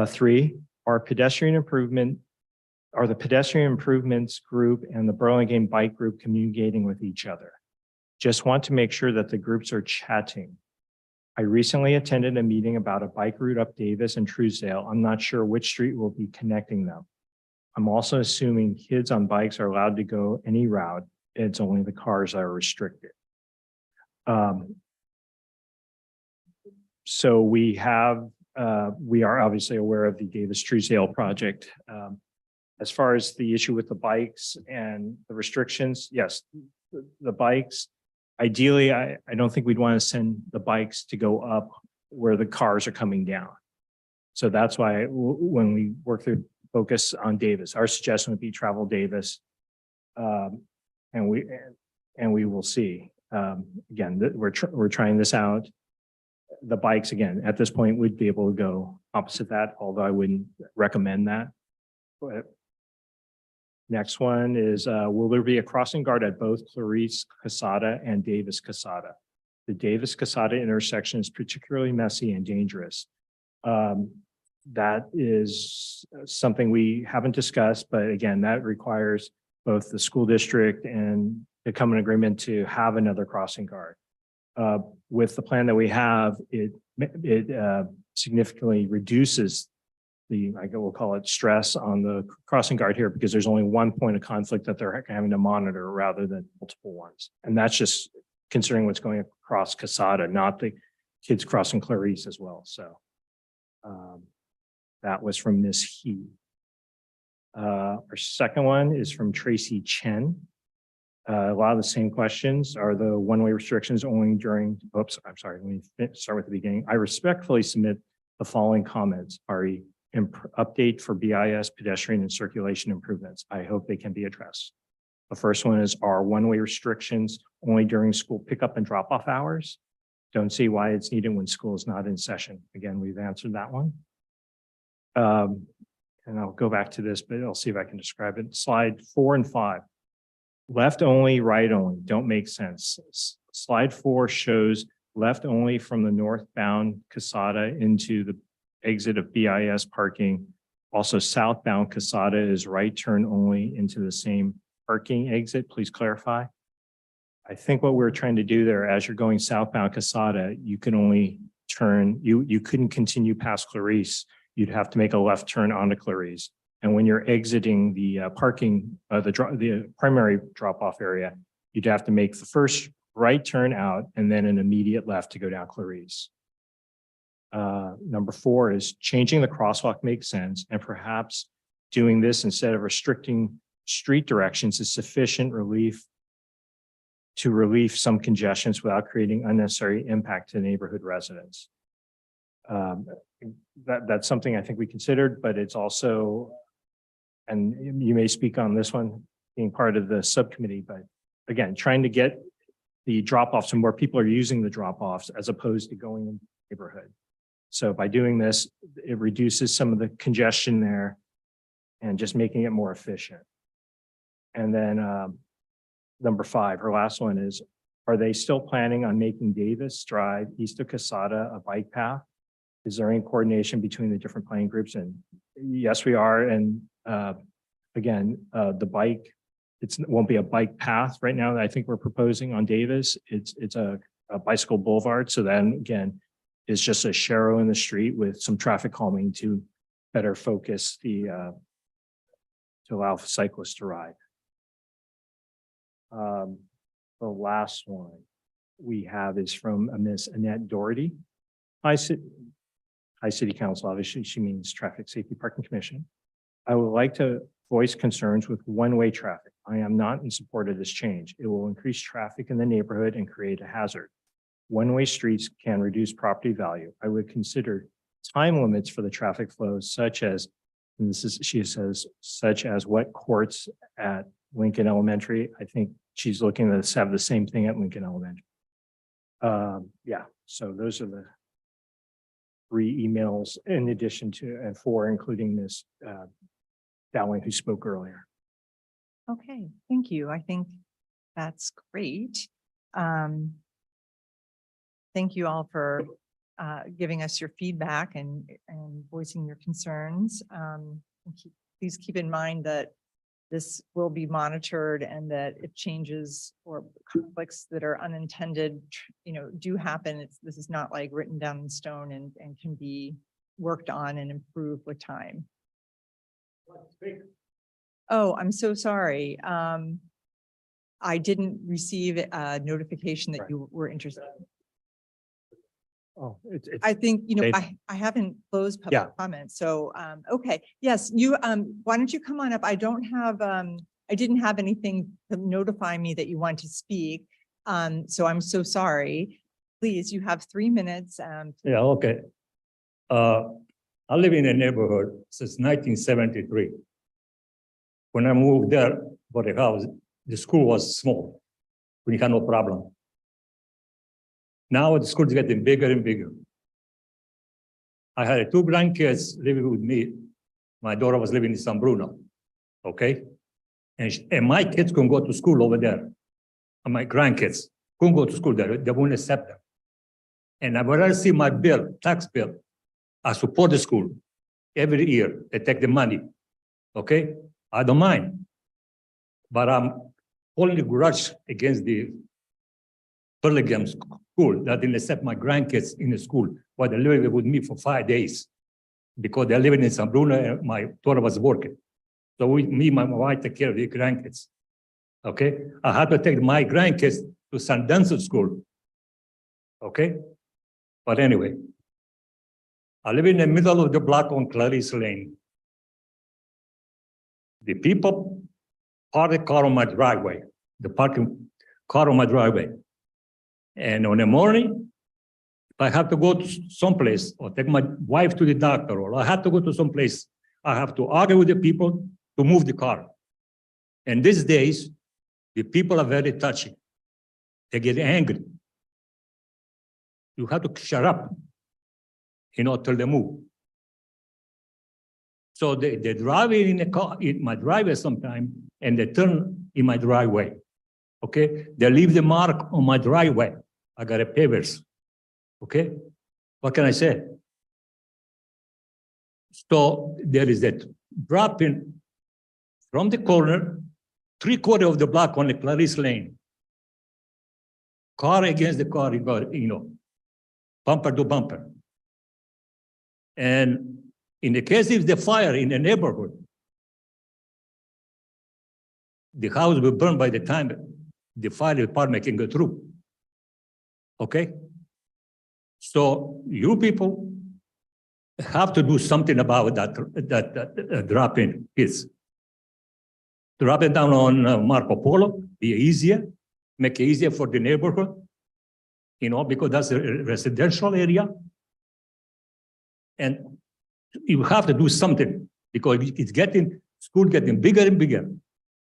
3, are the pedestrian improvements group and the Burlingame bike group communicating with each other? Just want to make sure that the groups are chatting. I recently attended a meeting about a bike route up Davis and Truesdale. I'm not sure which street will be connecting them. I'm also assuming kids on bikes are allowed to go any route. It's only the cars that are restricted. So we are obviously aware of the Davis Truesdale project. As far as the issue with the bikes and the restrictions, yes, the bikes, ideally, I don't think we'd want to send the bikes to go up where the cars are coming down. So that's why when we work through focus on Davis, our suggestion would be travel Davis. And we will see. Again, we're trying this out. The bikes, again, at this point, would be able to go opposite that, although I wouldn't recommend that. But Next one is, will there be a crossing guard at both Clarice Casada and Davis Casada? The Davis Casada intersection is particularly messy and dangerous. That is something we haven't discussed, but again, that requires both the school district and to come in agreement to have another crossing guard. With the plan that we have, it significantly reduces we'll call it stress on the crossing guard here, because there's only one point of conflict that they're having to monitor rather than multiple ones. And that's just considering what's going across Casada, not the kids crossing Clarice as well. So that was from Ms. He. Our second one is from Tracy Chen. A lot of the same questions. Are the one-way restrictions only during, oops, I'm sorry, let me start with the beginning. I respectfully submit the following comments. RE, update for BIS pedestrian and circulation improvements. I hope they can be addressed. The first one is, are one-way restrictions only during school pickup and drop-off hours? Don't see why it's needed when school is not in session. Again, we've answered that one. And I'll go back to this, but I'll see if I can describe it. Slide 4 and 5. Left only, right only, don't make sense. Slide 4 shows left only from the northbound Casada into the exit of BIS parking. Also southbound Casada is right turn only into the same parking exit. Please clarify. I think what we're trying to do there, as you're going southbound Casada, you can only turn, you couldn't continue past Clarice. You'd have to make a left turn onto Clarice. And when you're exiting the parking, the primary drop-off area, you'd have to make the first right turn out and then an immediate left to go down Clarice. Number 4 is changing the crosswalk makes sense, and perhaps doing this instead of restricting street directions is sufficient relief to relieve some congestions without creating unnecessary impact to neighborhood residents. That's something I think we considered, but it's also, and you may speak on this one being part of the subcommittee, but again, trying to get the drop-offs and where people are using the drop-offs as opposed to going in the neighborhood. So by doing this, it reduces some of the congestion there and just making it more efficient. And then number 5, her last one is, are they still planning on making Davis Drive east of Casada a bike path? Is there any coordination between the different planning groups? And yes, we are. And again, the bike, it won't be a bike path right now that I think we're proposing on Davis. It's a bicycle boulevard. So then again, it's just a sharrow in the street with some traffic calming to better focus to allow cyclists to ride. The last one we have is from Ms. Annette Doherty. Hi, City Council. Obviously, she means Traffic Safety Parking Commission. I would like to voice concerns with one-way traffic. I am not in support of this change. It will increase traffic in the neighborhood and create a hazard. One-way streets can reduce property value. I would consider time limits for the traffic flows, such as, and this is, she says, such as wet courts at Lincoln Elementary. I think she's looking to have the same thing at Lincoln Elementary. Yeah, so those are the 3 emails in addition to, and 4, including Ms. Dowling, who spoke earlier. Okay, thank you. I think that's great. Thank you all for giving us your feedback and voicing your concerns. Please keep in mind that this will be monitored and that if changes or conflicts that are unintended, do happen, this is not like written down in stone and can be worked on and improved with time. Oh, I'm so sorry. I didn't receive a notification that you were interested. Oh, it's I think, Dave. I haven't closed Yeah. public comments, so, okay, yes, you, why don't you come on up? I don't have, I didn't have anything to notify me that you want to speak. So I'm so sorry. Please, you have 3 minutes. Yeah, okay. I live in a neighborhood since 1973. When I moved there for the house, the school was small. We had no problem. Now the school is getting bigger and bigger. I had 2 grandkids living with me. My daughter was living in San Bruno. Okay. And my kids can go to school over there. And my grandkids can go to school there. They won't accept them. And I will see my bill, tax bill. I support the school every year. They take the money. Okay, I don't mind. But I'm holding a grudge against the Burlingame school that didn't accept my grandkids in the school while they're living with me for 5 days because they're living in San Bruno and my daughter was working. So my wife take care of the grandkids. Okay, I had to take my grandkids to St. Dunstan School. Okay, but anyway, I live in the middle of the block on Clarice Lane. The people park the car on my driveway, the parking car on my driveway. And on the morning, if I have to go to someplace or take my wife to the doctor, or I have to go to someplace, I have to argue with the people to move the car. And these days, the people are very touchy. They get angry. You have to shut up, till they move. So they drive in the car, in my driveway sometime, and they turn in my driveway. Okay, they leave the mark on my driveway. I got a papers. Okay, what can I say? So there is that dropping from the corner, 3/4 of the block on the Clarice Lane. Car against the car, bumper to bumper. And in the case of the fire in the neighborhood, the house will burn by the time the fire department can go through. Okay? So you people have to do something about that drop-in kids. Drop it down on Marco Polo, be easier, make it easier for the neighborhood, because that's a residential area. And you have to do something because it's school getting bigger and bigger.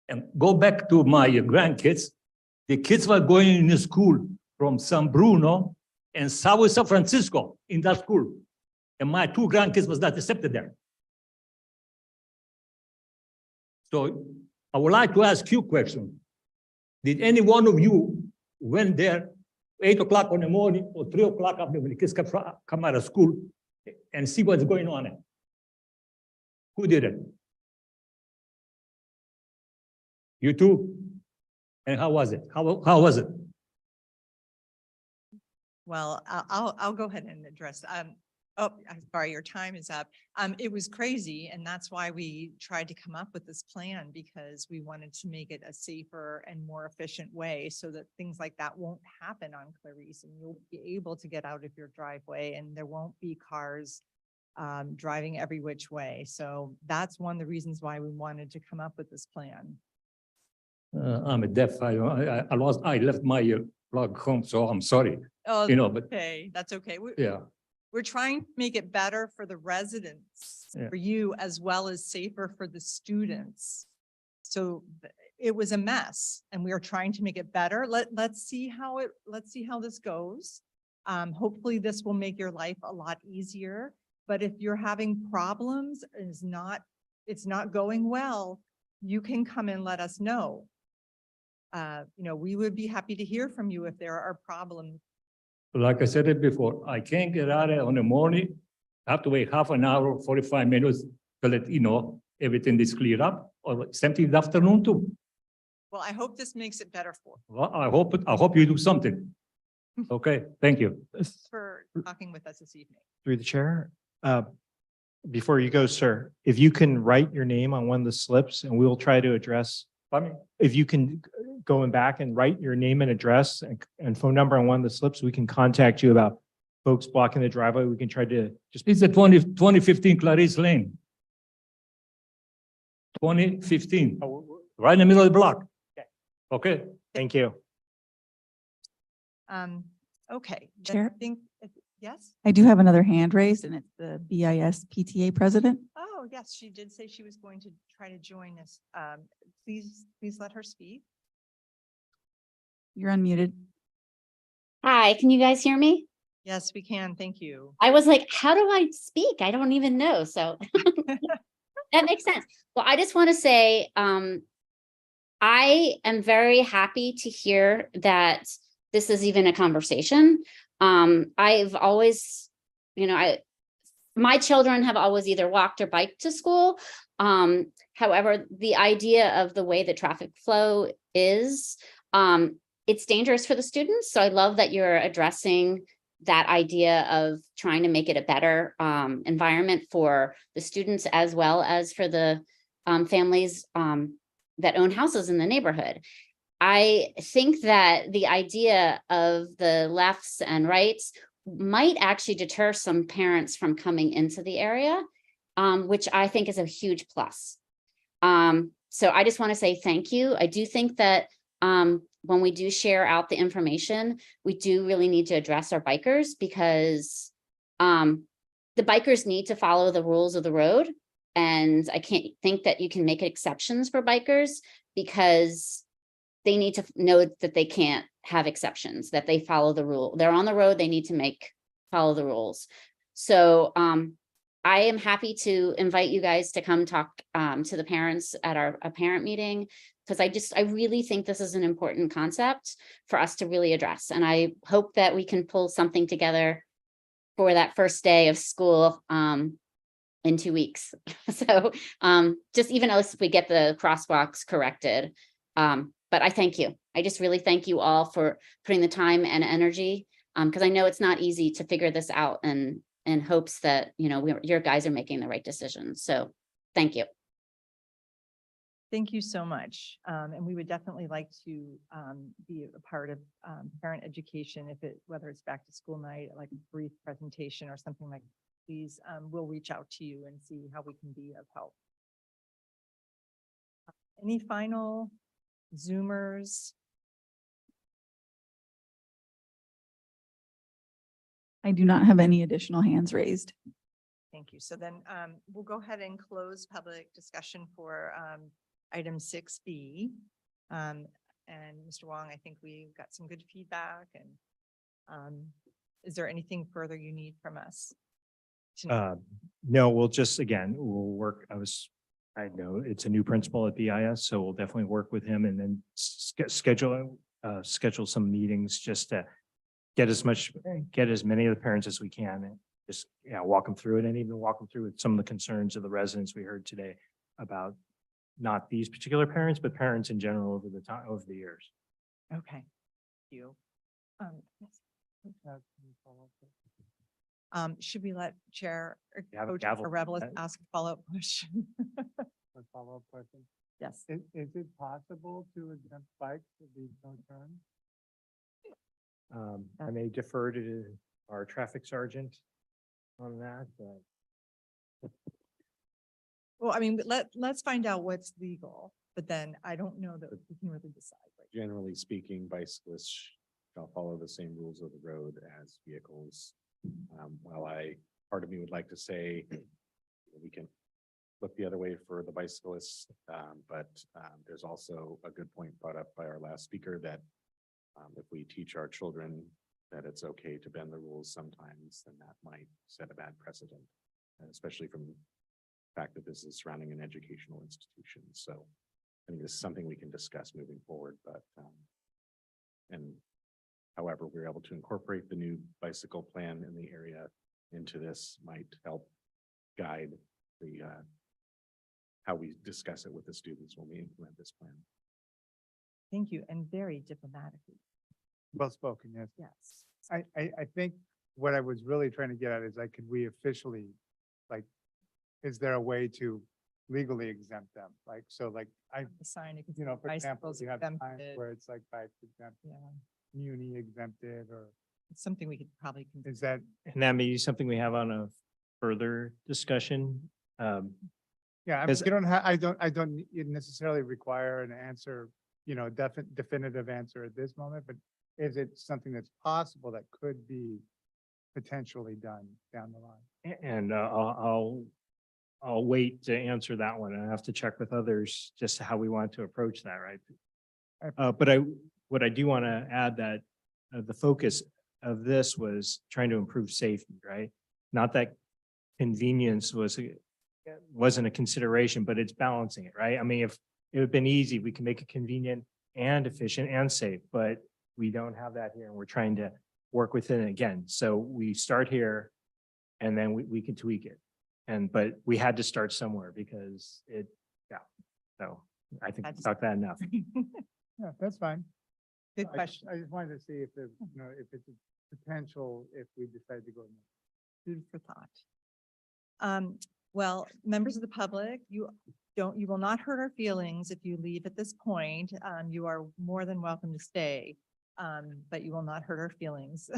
And go back to my grandkids, the kids were going in school from San Bruno and South San Francisco in that school. And my 2 grandkids was not accepted there. So I would like to ask you a question. Did any one of you went there 8 o'clock in the morning or 3 o'clock after when the kids come out of school and see what's going on there? Who did it? You too? And how was it? How was it? Well, I'll go ahead and address. Oh, I'm sorry, your time is up. It was crazy, and that's why we tried to come up with this plan, because we wanted to make it a safer and more efficient way so that things like that won't happen on Clarice, and you'll be able to get out of your driveway and there won't be cars driving every which way. So that's one of the reasons why we wanted to come up with this plan. I'm a deaf. I left my plug home, so I'm sorry. Oh, But okay, that's okay. yeah. We're trying to make it better for the residents, Yeah. for you, as well as safer for the students. So it was a mess and we are trying to make it better. Let's see how this goes. Hopefully this will make your life a lot easier, but if you're having problems and it's not going well, you can come and let us know. We would be happy to hear from you if there are problems. Like I said it before, I can't get out of on the morning. I have to wait half an hour, 45 minutes to let everything is cleared up, or something in the afternoon too. Well, I hope this makes it better for Well, I hope you do something. Okay, thank you. for talking with us this evening. Through the chair. Before you go, sir, if you can write your name on one of the slips and we'll try to address, if you can go back and write your name and address and phone number on one of the slips, we can contact you about folks blocking the driveway. We can try to just. It's a 2015 Clarice Lane. 2015, right in the middle of the block. Okay. Thank you. Okay. then Chair? I think, yes? I do have another hand raised, and it's the BIS PTA president. Oh, yes, she did say she was going to try to join us. Please let her speak. You're unmuted. Hi, can you guys hear me? Yes, we can. Thank you. I was like, how do I speak? I don't even know. So that makes sense. Well, I just want to say, I am very happy to hear that this is even a conversation. I've always, my children have always either walked or biked to school. However, the idea of the way the traffic flow is, it's dangerous for the students. So I love that you're addressing that idea of trying to make it a better environment for the students as well as for the families that own houses in the neighborhood. I think that the idea of the lefts and rights might actually deter some parents from coming into the area, which I think is a huge plus. So I just want to say thank you. I do think that when we do share out the information, we do really need to address our bikers, because the bikers need to follow the rules of the road. And I can't think that you can make exceptions for bikers, because they need to know that they can't have exceptions, that they follow the rule. They're on the road, they need to follow the rules. So I am happy to invite you guys to come talk to the parents at a parent meeting, because I really think this is an important concept for us to really address. And I hope that we can pull something together for that first day of school in 2 weeks. So just even if we get the crosswalks corrected. But I thank you. I just really thank you all for putting the time and energy, because I know it's not easy to figure this out, and in hopes that, your guys are making the right decisions. So thank you. Thank you so much. And we would definitely like to be a part of parent education, whether it's back to school night, like a brief presentation or something like, please, we'll reach out to you and see how we can be of help. Any final Zoomers? I do not have any additional hands raised. Thank you. So then we'll go ahead and close public discussion for item 6B. And Mr. Wong, I think we got some good feedback, and is there anything further you need from us tonight? No, we'll just, again, we'll work. I know it's a new principal at BIS, so we'll definitely work with him and then schedule some meetings just to get as many of the parents as we can, and just, walk them through it, and even walk them through with some of the concerns of the residents we heard today about not these particular parents, but parents in general over the years. Okay. Thank you. Should we let Chair or You have a Coach gavel. Revelis ask a follow-up question? A follow-up question. Yes. Is it possible to exempt bikes to be no turn? I may defer to our traffic sergeant on that, but Well, I mean, let's find out what's legal, but then I don't know that we can really decide. Right? Generally speaking, bicyclists shall follow the same rules of the road as vehicles. While part of me would like to say we can look the other way for the bicyclists, but there's also a good point brought up by our last speaker that if we teach our children that it's okay to bend the rules sometimes, then that might set a bad precedent, especially from the fact that this is surrounding an educational institution. So I think this is something we can discuss moving forward, but and however we're able to incorporate the new bicycle plan in the area into this might help guide the how we discuss it with the students when we implement this plan. Thank you, and very diplomatically. Well spoken, yes. Yes. I think what I was really trying to get at is could we officially, is there a way to legally exempt them? The sign, you can for example, bicycles you have signs exempted. where it's bikes exempted, Yeah, muni exempted, or it's something we could probably. is that, and that may be something we have on a further discussion. yeah, I mean, Because- you don't I don't necessarily require an answer, definitive answer at this moment, but is it something that's possible that could be potentially done down the line? And I'll wait to answer that one. I have to check with others just how we want to approach that, right? But what I do want to add that the focus of this was trying to improve safety, right? Not that convenience wasn't a consideration, but it's balancing it, right? I mean, it would have been easy. We can make it convenient and efficient and safe, but we don't have that here and we're trying to work within it again. So we start here and then we can tweak it. But we had to start somewhere because so I think we That's- talked that enough. Yeah, that's fine. Good I- question. I just wanted to see if there's, if it's a potential, if we decide to go. Food for thought. Well, members of the public, you will not hurt our feelings if you leave at this point. You are more than welcome to stay, but you will not hurt our feelings.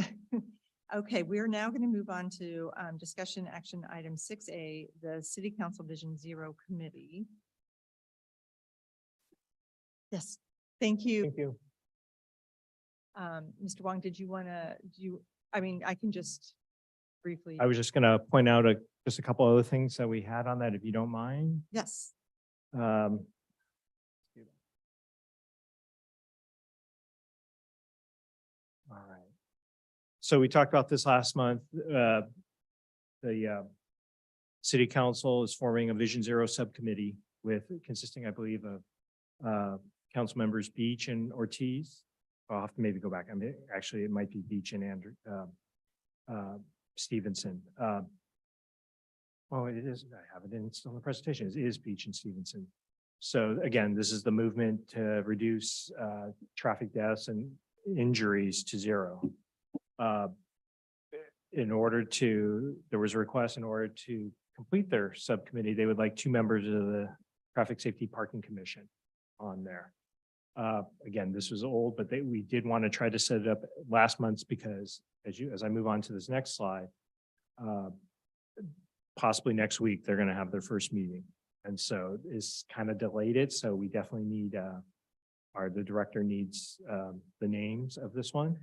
Okay, we are now going to move on to discussion action item 6A, the City Council Vision Zero Committee. Yes, thank you. Thank you. Mr. Wong, did you want to, I can just briefly. I was just gonna point out just a couple other things that we had on that, if you don't mind. Yes. Um, All right. So we talked about this last month. The city council is forming a Vision Zero subcommittee consisting, I believe, of council members Beach and Ortiz. I'll have to maybe go back. I mean, actually, it might be Beach and Andrew, Stevenson. Well, it is, I have it in, it's on the presentation. It is Beach and Stevenson. So again, this is the movement to reduce traffic deaths and injuries to zero. There was a request in order to complete their subcommittee, they would like 2 members of the Traffic Safety Parking Commission on there. Again, this was old, but we did want to try to set it up last month because as I move on to this next slide, possibly next week, they're going to have their first meeting. And so it's kind of delayed it. So we definitely need, the director needs the names of this one,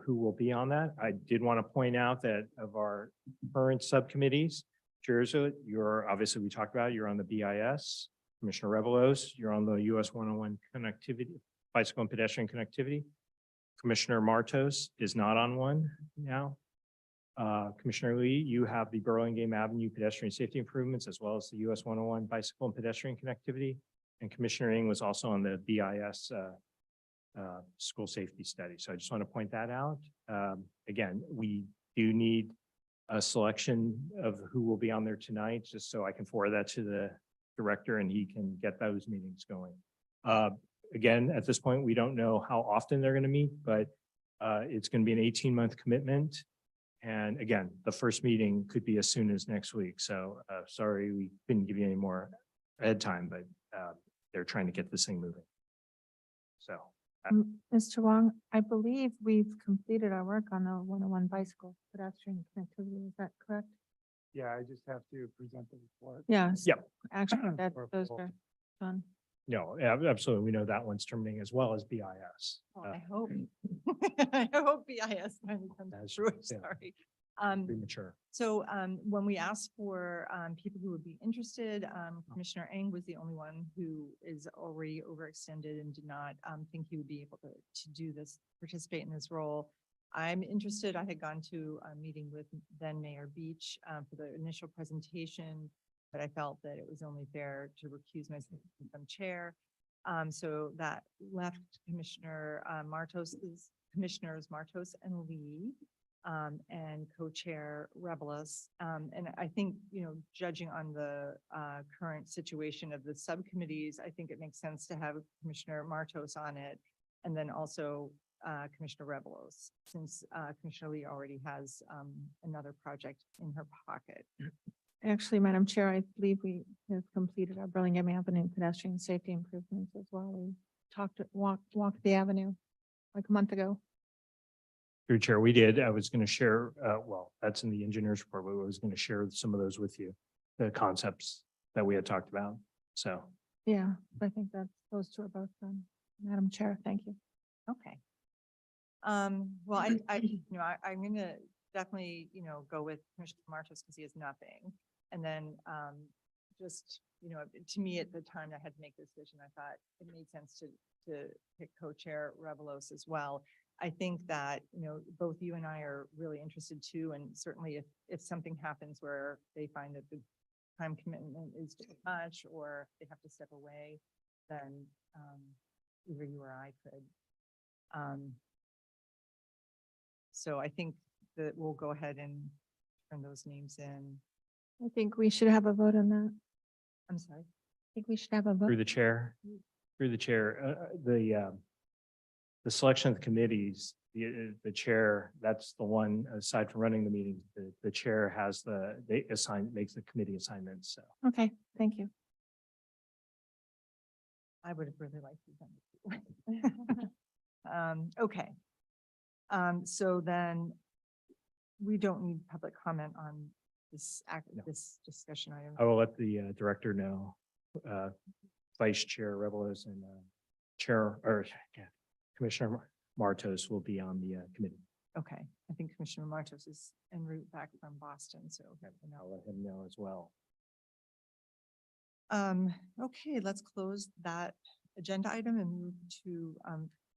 who will be on that. I did want to point out that of our current subcommittees, Jersey, obviously we talked about, you're on the BIS. Commissioner Revelos, you're on the US 101 connectivity, bicycle and pedestrian connectivity. Commissioner Martos is not on one now. Commissioner Lee, you have the Burlingame Avenue pedestrian safety improvements as well as the US 101 bicycle and pedestrian connectivity. And Commissioner Ng was also on the BIS school safety study. So I just want to point that out. Again, we do need a selection of who will be on there tonight, just so I can forward that to the director and he can get those meetings going. Again, at this point, we don't know how often they're going to meet, but it's going to be an 18-month commitment. And again, the first meeting could be as soon as next week. So sorry, we couldn't give you any more ahead time, but they're trying to get this thing moving. So. Mr. Wong, I believe we've completed our work on the 101 bicycle pedestrian connectivity. Is that correct? Yeah, I just have to present the report. Yes. Yep. Actually, those Or- are done. No, absolutely. We know that one's terminating as well as BIS. Well, I hope. I hope BIS finally comes That's- through. yeah. Sorry. Premature. So when we asked for people who would be interested, Commissioner Ng was the only one who is already overextended and did not think he would be able to do this, participate in this role. I'm interested. I had gone to a meeting with then Mayor Beach for the initial presentation, but I felt that it was only fair to recuse myself from chair. So that left Commissioners Martos and Lee. And co-chair Revelos. And I think, judging on the current situation of the subcommittees, I think it makes sense to have Commissioner Martos on it. And then also Commissioner Revelos, since Commissioner Lee already has another project in her pocket. Actually, Madam Chair, I believe we have completed our Burlingame Avenue pedestrian safety improvements as well. We walked the avenue like a month ago. Through Chair, we did. I was going to share, well, that's in the engineer's report, but I was going to share some of those with you, the concepts that we had talked about. So. Yeah, I think that those two are both done. Madam Chair, thank you. Okay. Well, I'm going to definitely, go with Commissioner Martos because he has nothing. And then just, to me at the time I had to make this decision, I thought it made sense to pick co-chair Revelos as well. I think that, both you and I are really interested too. And certainly if something happens where they find that the time commitment is too much, or if they have to step away, then either you or I could. So I think that we'll go ahead and turn those names in. I think we should have a vote on that. I'm sorry. I think we should have a vote. Through the chair, the selection of the committees, the chair, that's the one, aside from running the meeting, the chair has makes the committee assignments, so. Okay, thank you. I would have really liked to have done it. Okay. So then we don't need public comment on this No. this discussion item. I will let the director know, Vice Chair Revelos and Commissioner Martos will be on the committee. Okay, I think Commissioner Martos is en route back from Boston, so. And I'll let him know as well. Okay, let's close that agenda item and move to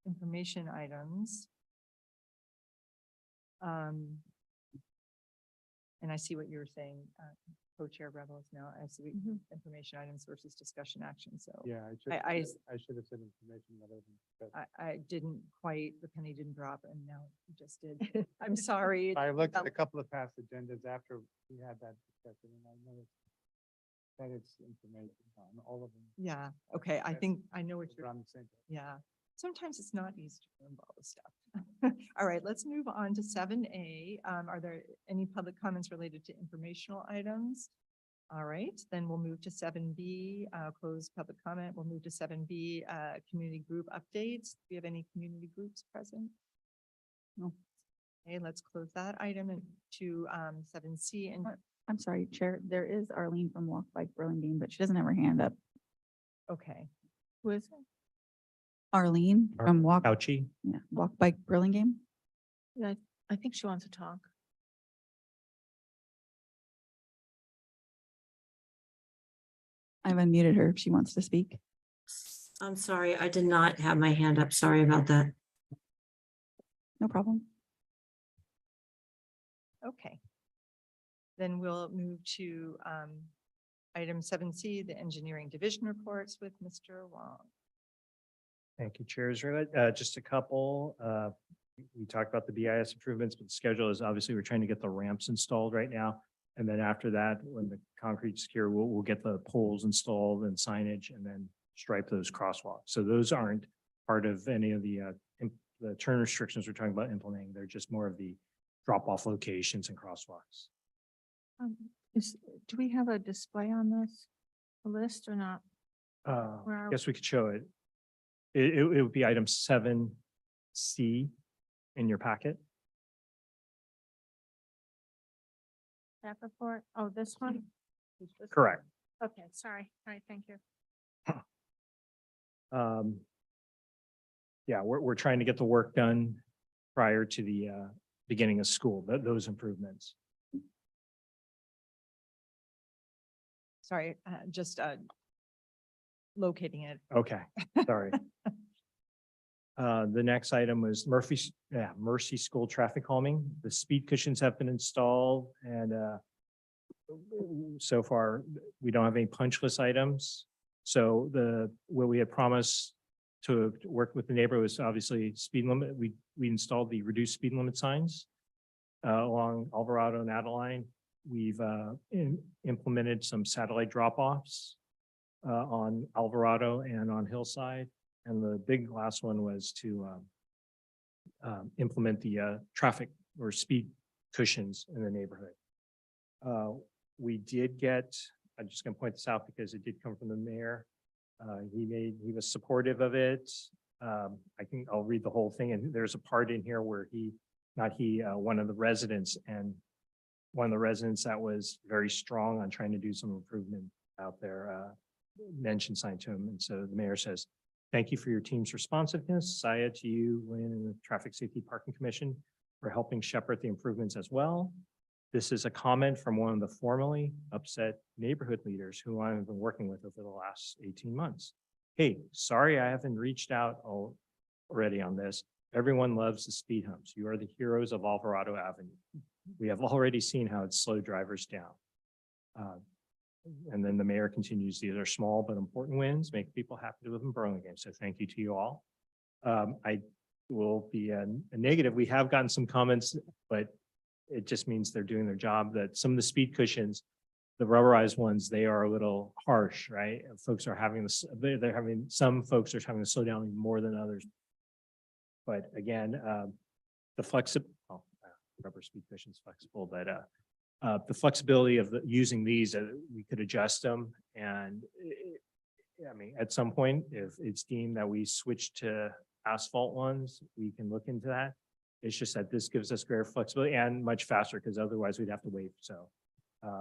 information items. And I see what you were saying, co-chair Rebels now, I see information items versus discussion action, so. Yeah, I should have said information rather than. discussion. I didn't quite, the penny didn't drop and now you just did. I'm sorry. I looked at a couple of past agendas after we had that discussion and I noticed that it's information on all of them. Yeah, okay, I Yes. think I know what We're you're, on the same page. yeah. Sometimes it's not easy to remember all this stuff. All right, let's move on to 7A. Are there any public comments related to informational items? All right, then we'll move to 7B, close public comment. We'll move to 7B, community group updates. Do we have any community groups present? No. Okay, let's close that item and to 7C and, I'm sorry, Chair, there is Arlene from Walk Bike Burlingame, but she doesn't have her hand up. okay. Who is it? Arlene from Walk, Fauci? yeah, Walk Bike Burlingame. Yeah, I think she wants to talk. I've unmuted her if she wants to speak. I'm sorry, I did not have my hand up. Sorry about that. No problem. Okay. Then we'll move to item 7C, the engineering division reports with Mr. Wong. Thank you, Chair Israel. Just a couple. We talked about the BIS improvements, but the schedule is obviously we're trying to get the ramps installed right now. And then after that, when the concrete's secure, we'll get the poles installed and signage and then stripe those crosswalks. So those aren't part of any of the turn restrictions we're talking about implementing. They're just more of the drop-off locations and crosswalks. Do we have a display on this list or not? Where are Guess we could show it. It would be item 7C in your packet. Staff report? Oh, this one? Correct. Okay, sorry. All right, thank you. Yeah, we're trying to get the work done prior to the beginning of school, those improvements. Sorry, just locating it. Okay, sorry. The next item was Mercy School traffic calming. The speed cushions have been installed and so far we don't have any punch list items. So what we had promised to work with the neighborhood was obviously speed limit. We installed the reduced speed limit signs along Alvarado and Adeline. We've implemented some satellite drop-offs on Alvarado and on Hillside. And the big last one was to implement the traffic or speed cushions in the neighborhood. We did get, I'm just going to point this out because it did come from the mayor. He was supportive of it. I'll read the whole thing. And there's a part in here where one of the residents that was very strong on trying to do some improvement out there, mentioned something to him. And so the mayor says, "Thank you for your team's responsiveness. Saya, to you, Lynn, and the Traffic Safety Parking Commission for helping shepherd the improvements as well. This is a comment from one of the formerly upset neighborhood leaders who I've been working with over the last 18 months. Hey, sorry I haven't reached out already on this. Everyone loves the speed humps. You are the heroes of Alvarado Avenue. We have already seen how it slowed drivers down. And then the mayor continues, these are small but important wins, make people happy to live in Burlingame. So thank you to you all. I will be a negative. We have gotten some comments, but it just means they're doing their job, that some of the speed cushions, the rubberized ones, they are a little harsh, right? And folks are having this, some folks are having to slow down even more than others. But again, rubber speed cushion's flexible, but the flexibility of using these, we could adjust them. And I mean, at some point, if it's deemed that we switch to asphalt ones, we can look into that. It's just that this gives us greater flexibility and much faster, because otherwise we'd have to wait. So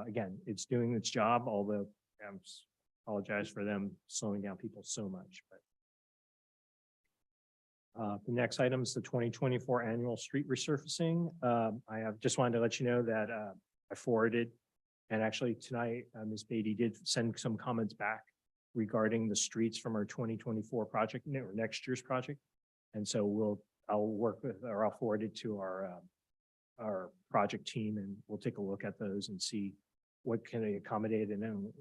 again, it's doing its job, although I apologize for them slowing down people so much. But the next item is the 2024 annual street resurfacing. I have just wanted to let you know that I forwarded, and actually tonight, Ms. Beatty did send some comments back regarding the streets from our 2024 project, or next year's project. And so I'll work with, or I'll forward it to our project team, and we'll take a look at those and see what can they accommodate. And then,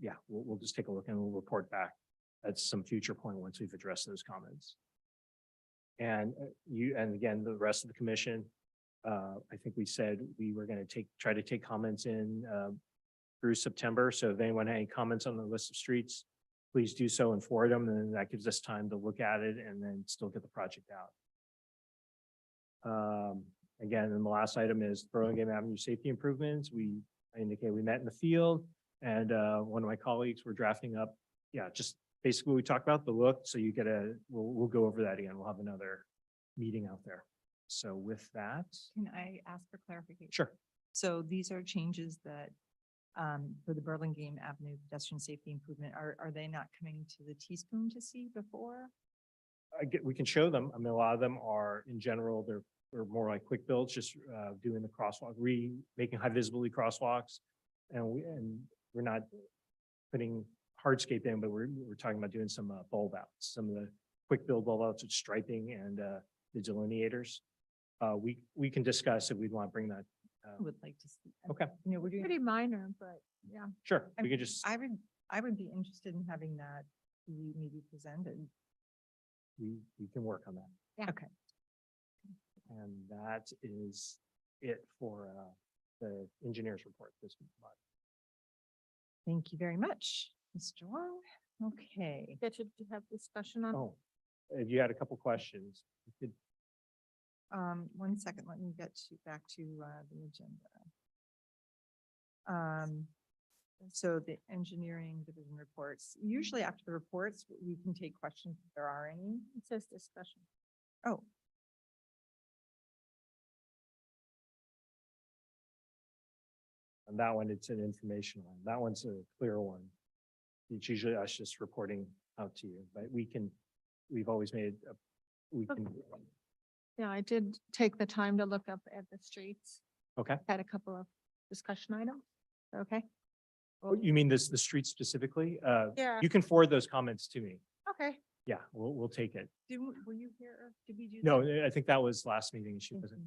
yeah, we'll just take a look and we'll report back at some future point once we've addressed those comments. And and again, the rest of the commission, I think we said we were going to try to take comments in through September. So if anyone had any comments on the list of streets, please do so and forward them. And then that gives us time to look at it and then still get the project out. Again, and the last item is Burlingame Avenue safety improvements. I indicated we met in the field, and one of my colleagues were drafting up. Yeah, just basically we talked about the look. So you get we'll go over that again. We'll have another meeting out there. So with that, Can I ask for clarification? sure. So these are changes that for the Burlingame Avenue pedestrian safety improvement, are they not coming to the teaspoon to see before? We can show them. I mean, a lot of them are in general, they're more like quick builds, just doing the crosswalk, making high visibility crosswalks. And we're not putting hardscape in, but we're talking about doing some bulb outs, some of the quick build bulb outs with striping and the delineators. We can discuss if we'd want to bring that. I would like to see. Okay. You know, we're doing. Pretty minor, but yeah. Sure, we could just, I would be interested in having that be maybe presented. we can work on that. Yeah. Okay. And that is it for the engineer's report this month. Thank you very much, Mr. Wong. Okay. Get to have discussion on. Oh, if you had a couple questions, you could. 1 second, let me get back to the agenda. So the engineering division reports, usually after the reports, we can take questions if there are any. It says discussion. Oh. And that one, it's an informational one. That one's a clear one. It's usually us just reporting out to you, but we've always made, we can, Yeah, I did take the time to look up at the streets. okay. Had a couple of discussion items. Okay. Oh, you mean the street specifically? Yeah. You can forward those comments to me. Okay. Yeah, we'll take it. Were you here? Did we do? No, I think that was last meeting. She wasn't.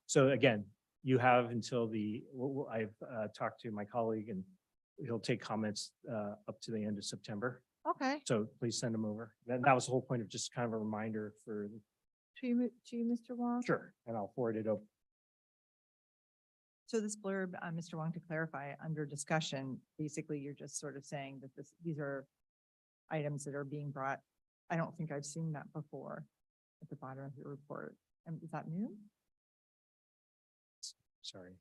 So again, you have until I've talked to my colleague and he'll take comments up to the end of September. Okay. So please send them over. That was the whole point of just kind of a reminder for, To you, Mr. Wong? sure, and I'll forward it up. So this blurb, Mr. Wong, to clarify, under discussion, basically you're just sort of saying that these are items that are being brought. I don't think I've seen that before at the bottom of your report. And is that new? Sorry.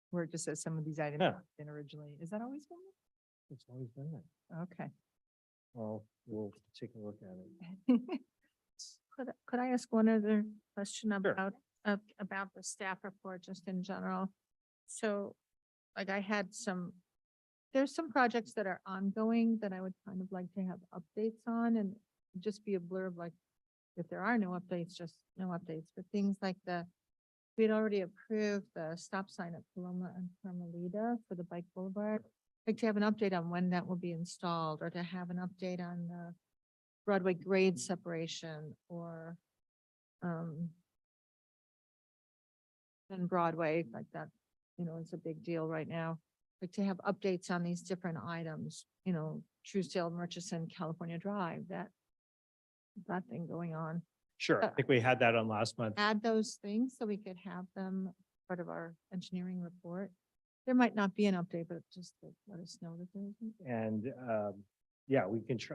Where it just says some of these items Yeah. have been originally, is that always been It's always been there. there? Okay. Well, we'll take a look at it. Could I ask one other question about the staff report, just in general? So, like, there's some projects that are ongoing that I would kind of like to have updates on, and just be a blurb, like, if there are no updates, just no updates, but things like we'd already approved the stop sign at Paloma and Carmelita for the bike boulevard. Like to have an update on when that will be installed, or to have an update on the Broadway grade separation, or And Broadway, like that, it's a big deal right now. Like to have updates on these different items, Truesdale, Murchison, California Drive, that thing going on. Sure, I think we had that on last month. Add those things so we could have them part of our engineering report. There might not be an update, but just to let us know that there isn't. And yeah,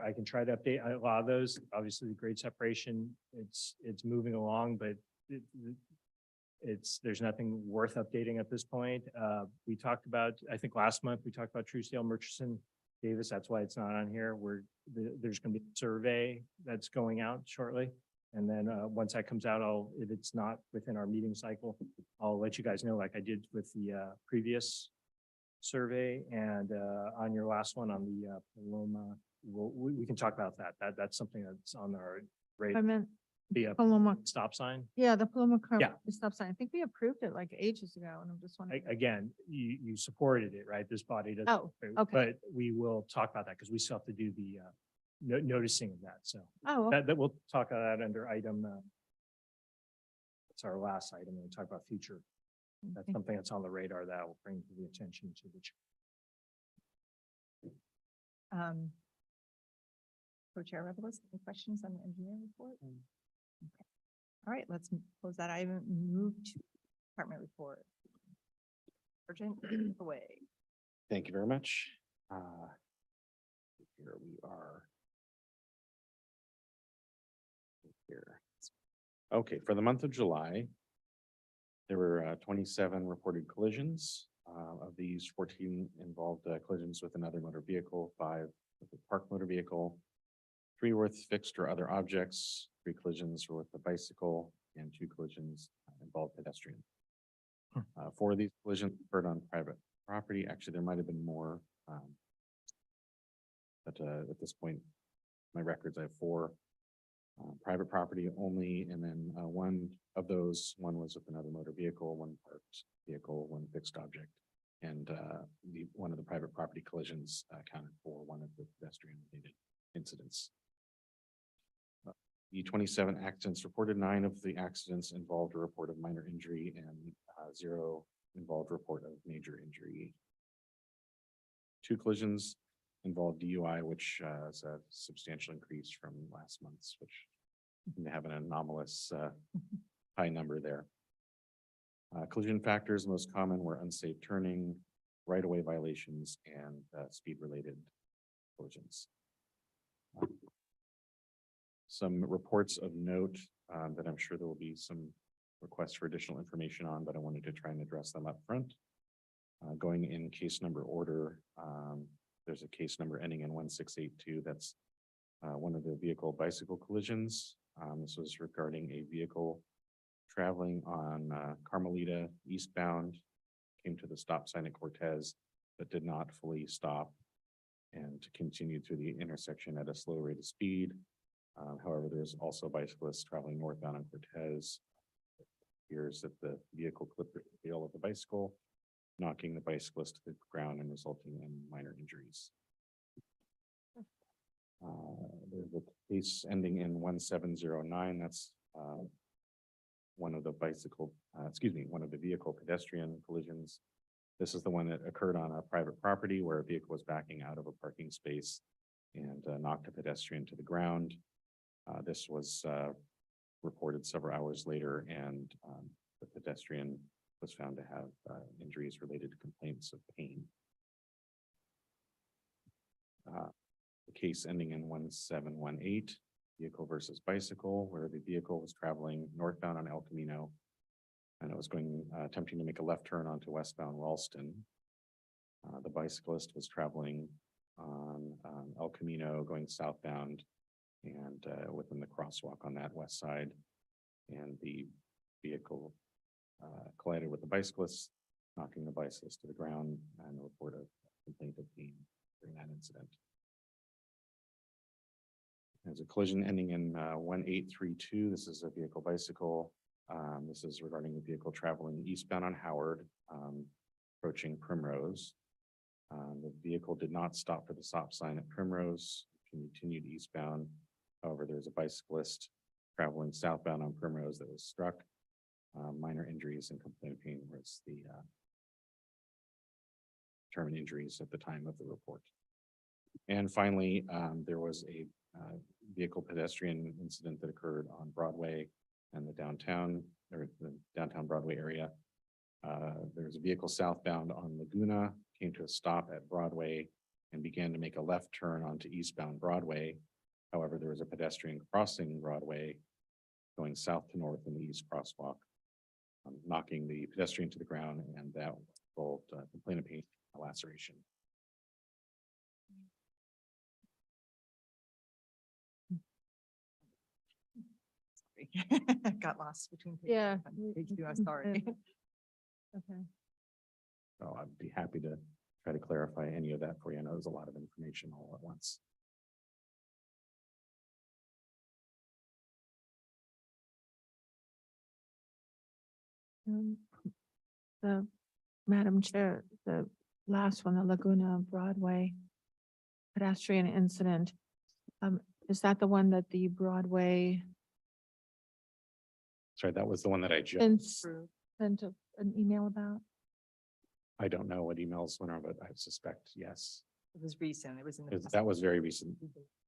I can try to update a lot of those. Obviously, the grade separation, it's moving along, but there's nothing worth updating at this point. We talked about, I think last month, we talked about Truesdale, Murchison, Davis. That's why it's not on here. There's going to be a survey that's going out shortly. And then once that comes out, if it's not within our meeting cycle, I'll let you guys know, like I did with the previous survey. And on your last one on the Paloma, we can talk about that. That's something that's on our I radar. meant The Paloma, stop sign. yeah, the Paloma Yeah. stop sign. I think we approved it like ages ago and I'm just wondering. Again, you supported it, right? This body doesn't. Oh, okay. But we will talk about that because we still have to do the noticing of that. So Oh, okay. that we'll talk about that under item. It's our last item. We'll talk about future. That's Okay. something that's on the radar that will bring to the attention to the. Co-chair Revelis, any questions on the engineering report? Okay. All right, let's close that item and move to department report. Urgent away. Thank you very much. Here we are. Here. Okay, for the month of July, there were 27 reported collisions. Of these, 14 involved collisions with another motor vehicle, 5 with a parked motor vehicle, 3 with fixed or other objects, 3 collisions were with a bicycle, and 2 collisions involved pedestrian. 4 of these collisions occurred on private property. Actually, there might have been more. But at this point, my records, I have 4 private property only, and then one of those, one was with another motor vehicle, 1 parked vehicle, 1 fixed object. And one of the private property collisions accounted for 1 of the pedestrian related incidents. The 27 accidents reported, 9 of the accidents involved a report of minor injury and 0 involved report of major injury. 2 collisions involved DUI, which is a substantial increase from last month's, which we have an anomalous high number there. Collision factors most common were unsafe turning, right-of-way violations, and speed-related collisions. Some reports of note that I'm sure there will be some requests for additional information on, but I wanted to try and address them up front. Going in case number order, there's a case number ending in 1682. That's one of the vehicle bicycle collisions. This was regarding a vehicle traveling on Carmelita eastbound, came to the stop sign at Cortez, but did not fully stop and continued through the intersection at a slow rate of speed. However, there's also bicyclists traveling northbound on Cortez. It appears that the vehicle clipped the wheel of the bicycle, knocking the bicyclist to the ground and resulting in minor injuries. There's a case ending in 1709. That's one of the one of the vehicle pedestrian collisions. This is the one that occurred on a private property where a vehicle was backing out of a parking space and knocked a pedestrian to the ground. This was reported several hours later, and the pedestrian was found to have injuries related to complaints of pain. The case ending in 1718, vehicle versus bicycle, where the vehicle was traveling northbound on El Camino, and it was attempting to make a left turn onto westbound Ralston. The bicyclist was traveling on El Camino going southbound and within the crosswalk on that west side, and the vehicle collided with the bicyclist, knocking the bicyclist to the ground, and a report of complaint of pain during that incident. There's a collision ending in 1832. This is a vehicle bicycle. This is regarding the vehicle traveling eastbound on Howard, approaching Primrose. The vehicle did not stop for the stop sign at Primrose, continued eastbound. However, there's a bicyclist traveling southbound on Primrose that was struck. Minor injuries and complaint pain was the determined injuries at the time of the report. And finally, there was a vehicle pedestrian incident that occurred on Broadway and the downtown Broadway area. There was a vehicle southbound on Laguna, came to a stop at Broadway and began to make a left turn onto eastbound Broadway. However, there was a pedestrian crossing Broadway going south to north in the east crosswalk, knocking the pedestrian to the ground, and that involved complaint of pain, a laceration. Got lost between. pages. Yeah. Page two, I'm sorry. Okay. So I'd be happy to try to clarify any of that for you. I know there's a lot of information all at once. Um, The, Madam Chair, the last one, the Laguna Broadway pedestrian incident. Is that the one that the Broadway Sorry, that was the one that I just, sent an email about? I don't know what emails went on, but I suspect, yes. It was recent. It was in the. That was very recent.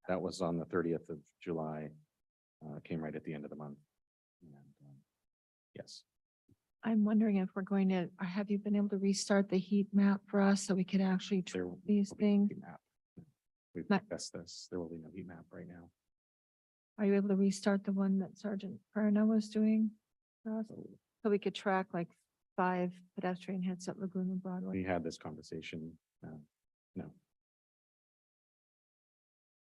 That was on the 30th of July. Came right at the end of the month. And, yes. I'm wondering if we're going to, have you been able to restart the heat map for us so we could actually There track these will be no things? heat map. We've Not- discussed this. There will be no heat map right now. Are you able to restart the one that Sergeant Perna was doing? for us? So we could track like 5 pedestrian hits at Laguna We Broadway. had this conversation. No,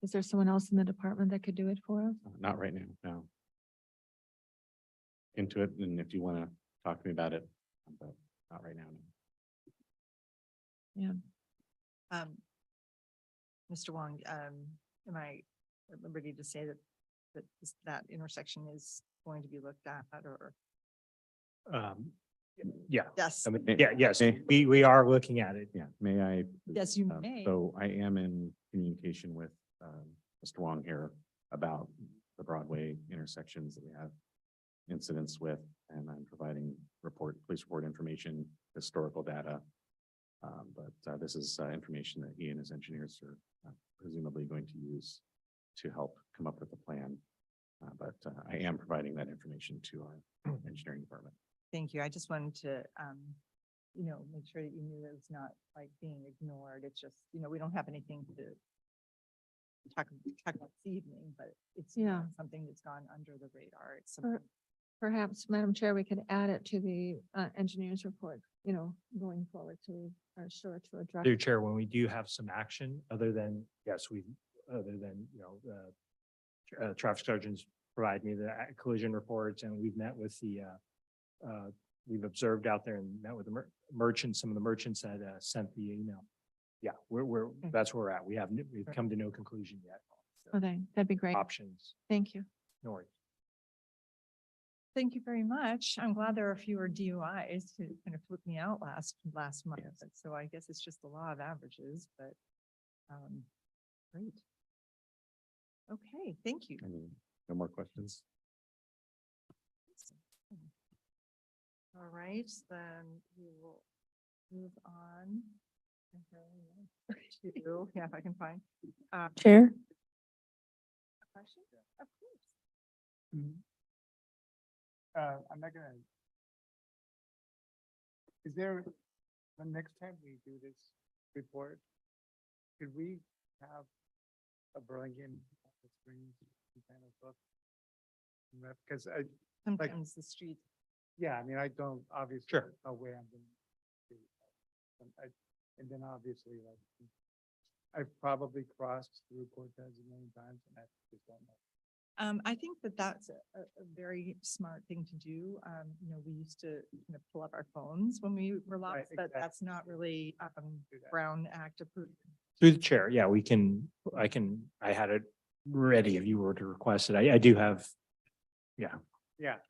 Is there someone else in the department that could do it for us? not right now, no. Into it, and if you want to talk to me about it, but not right now. No. Yeah. Mr. Wong, am I at liberty to say that intersection is going to be looked at or? Yeah, Yes, I mean, yes, we are looking at it. Yeah, may I? yes, you may. So I am in communication with Mr. Wong here about the Broadway intersections that we have incidents with, and I'm providing police report information, historical data. But this is information that he and his engineers are presumably going to use to help come up with a plan. But I am providing that information to our engineering department. Thank you. I just wanted to, make sure that you knew it was not like being ignored. It's just, we don't have anything to talk about this evening, but it's Yeah. something that's gone under the radar. It's Per- something. Perhaps, Madam Chair, we could add it to the engineer's report, going forward, so we are sure to address. Through Chair, when we do have some action, other than, traffic sergeants provide me the collision reports, and we've met with we've observed out there and met with the merchants, some of the merchants that sent the email. Yeah, that's where we're at. We've come to no conclusion yet. So, Okay, that'd be great. options, Thank you. no worries. Thank you very much. I'm glad there are fewer DUIs who kind of flipped me out last month. Yes. So I guess it's just the law of averages, but great. Okay, thank you. No more questions? All right, then we will move on. To, yeah, if I can find. Chair? A question? Of course. I'm not gonna. Is there, the next time we do this report, could we have a Burlingame Springs kind of book? Because Sometimes the street, yeah, I mean, I don't obviously Sure. know where I'm gonna be. And then obviously, like, I've probably crossed through Cortez a million times and I just don't know. I think that's a very smart thing to do. We used to kind of pull up our phones when we were lost, but exactly. that's not really Do that. Brown Act approved. Through the chair, yeah, I had it ready if you were to request it. I do have, Yeah,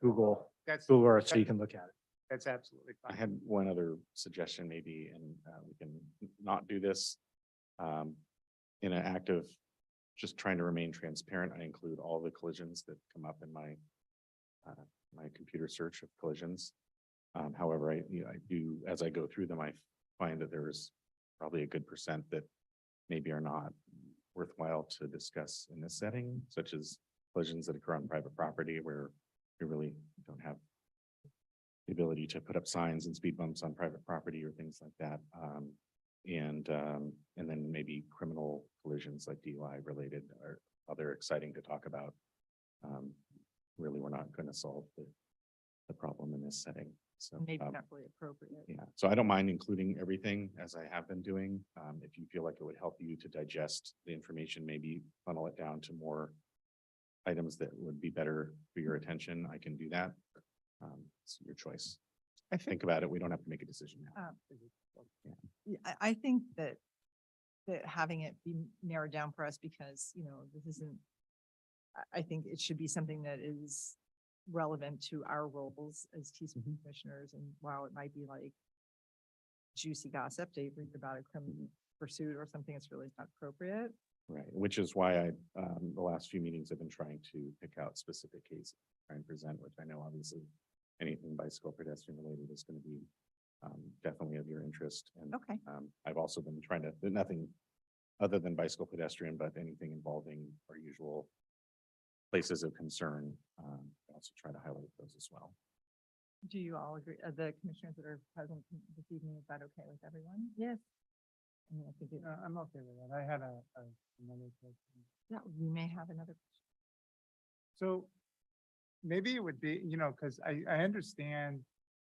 Google that's, Earth, so you can look at it. that's absolutely I fine. had one other suggestion maybe, and we can not do this. In an act of just trying to remain transparent, I include all the collisions that come up in my my computer search of collisions. However, I do, as I go through them, I find that there's probably a good percent that maybe are not worthwhile to discuss in this setting, such as collisions that occur on private property where we really don't have the ability to put up signs and speed bumps on private property or things like that. And then maybe criminal collisions like DUI related or other exciting to talk about. Really, we're not going to solve the problem in this setting. So Maybe not really appropriate. yeah, so I don't mind including everything as I have been doing. If you feel like it would help you to digest the information, maybe funnel it down to more items that would be better for your attention, I can do that. It's your choice. Think about it. We don't have to make a decision now. Yeah, I think that having it be narrowed down for us because, this isn't, I think it should be something that is relevant to our roles as TC commissioners. And while it might be like juicy gossip to read about a criminal pursuit or something, it's really not appropriate. Right, which is why the last few meetings I've been trying to pick out specific cases, try and present, which I know obviously anything bicycle pedestrian related is going to be definitely of your interest. And Okay. I've also been trying to, nothing other than bicycle pedestrian, but anything involving our usual places of concern. I also try to highlight those as well. Do you all agree, the commissioners that are present this evening, is that okay with everyone? Yes. I mean, I think I'm okay with that. I had another question. yeah, we may have another. So maybe it would be, because I understand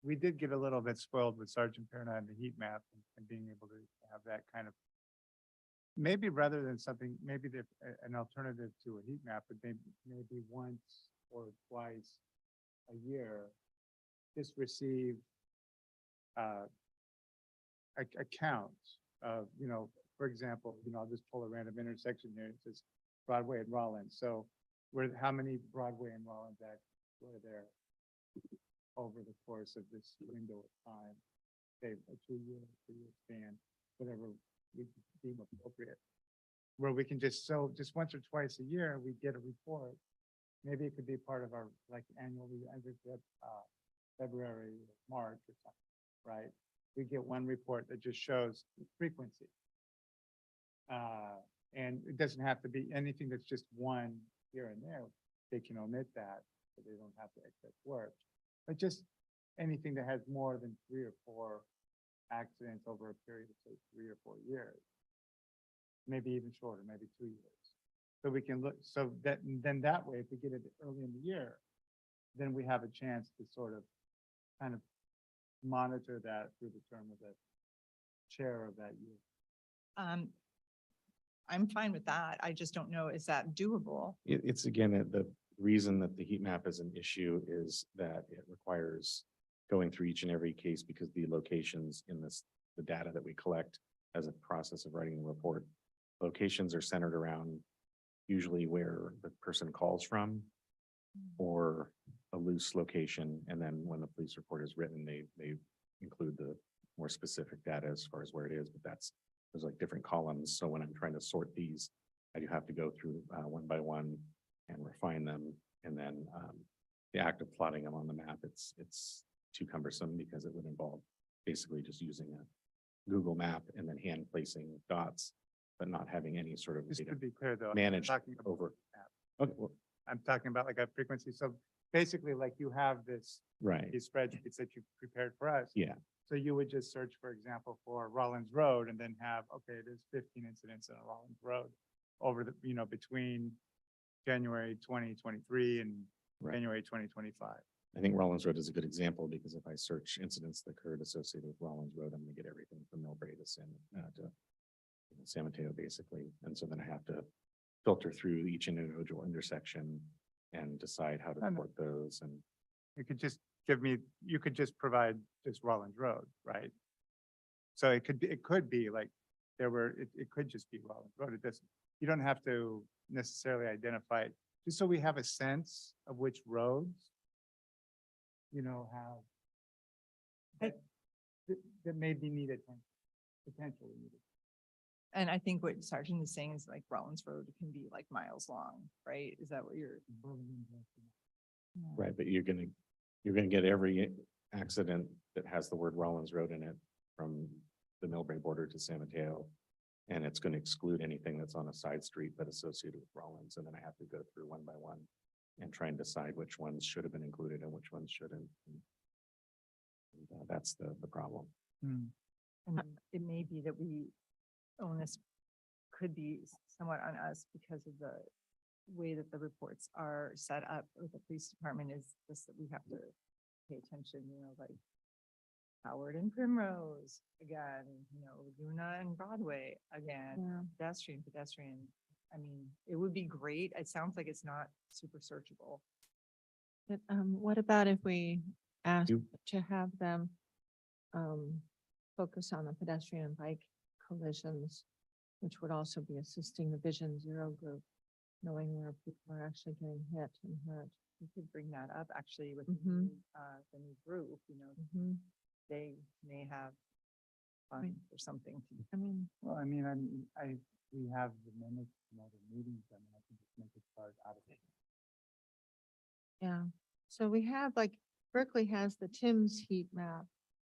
we did get a little bit spoiled with Sergeant Perna and the heat map and being able to have that kind of, maybe rather than something, maybe an alternative to a heat map, but maybe once or twice a year, just receive a count of, for example, I'll just pull a random intersection here. It says Broadway and Rollins. So how many Broadway and Rollins acts were there over the course of this window of time? Say a 2-year, 3-year span, whatever we deem appropriate. Where we can just once or twice a year, we get a report. Maybe it could be part of our annually every February, March or something, right? We get one report that just shows frequency. And it doesn't have to be anything that's just one here and there. They can omit that, so they don't have to excess work. But just anything that has more than 3 or 4 accidents over a period of say 3 or 4 years. Maybe even shorter, maybe 2 years. So we can look, so that then that way, if we get it early in the year, then we have a chance to sort of kind of monitor that through the term of the chair of that year. I'm fine with that. I just don't know, is that doable? It's again, the reason that the heat map is an issue is that it requires going through each and every case because the locations in the data that we collect as a process of writing the report, locations are centered around usually where the person calls from or a loose location. And then when the police report is written, they include the more specific data as far as where it is, but there's like different columns. So when I'm trying to sort these, I do have to go through one by one and refine them. And then the act of plotting them on the map, it's too cumbersome because it would involve basically just using a Google map and then hand placing dots, but not having any sort of Just data to be clear though, managed I'm talking about over. map. Okay, well, I'm talking about like a frequency. So basically like you have right. these spreadsheets that you prepared for us. Yeah. So you would just search, for example, for Rollins Road and then have, okay, there's 15 incidents on Rollins Road over the, between January 2023 and Right. January 2025. I think Rollins Road is a good example because if I search incidents that occurred associated with Rollins Road, I'm gonna get everything from Millbrae to San Mateo, basically. And so then I have to filter through each individual intersection and decide how to I know. report those. And You could just you could just provide just Rollins Road, right? So it could be like it could just be Rollins Road. It doesn't, you don't have to necessarily identify it, just so we have a sense of which roads, have that may be needed, potentially needed. And I think what Sergeant is saying is like Rollins Road can be like miles long, right? Is that what you're? Right, but you're gonna get every accident that has the word Rollins Road in it from the Millbrae border to San Mateo. And it's gonna exclude anything that's on a side street but associated with Rollins, and then I have to go through one by one and try and decide which ones should have been included and which ones shouldn't. And, that's the problem. And it may be that onus could be somewhat on us because of the way that the reports are set up with the police department is just that we have to pay attention, like Howard and Primrose again, Laguna and Broadway again, pedestrian. I mean, it would be great. It sounds like it's not super searchable. But, what about if we ask You- to have them focus on the pedestrian and bike collisions, which would also be assisting the Vision Zero group, knowing where people are actually getting hit and hurt. We could bring that up actually with Mhm. the new group, they may have fun or something. I mean, Well, I mean, we have the minutes from other meetings, and I can just make it part out of it. yeah. So we have like Berkeley has the Timms heat map,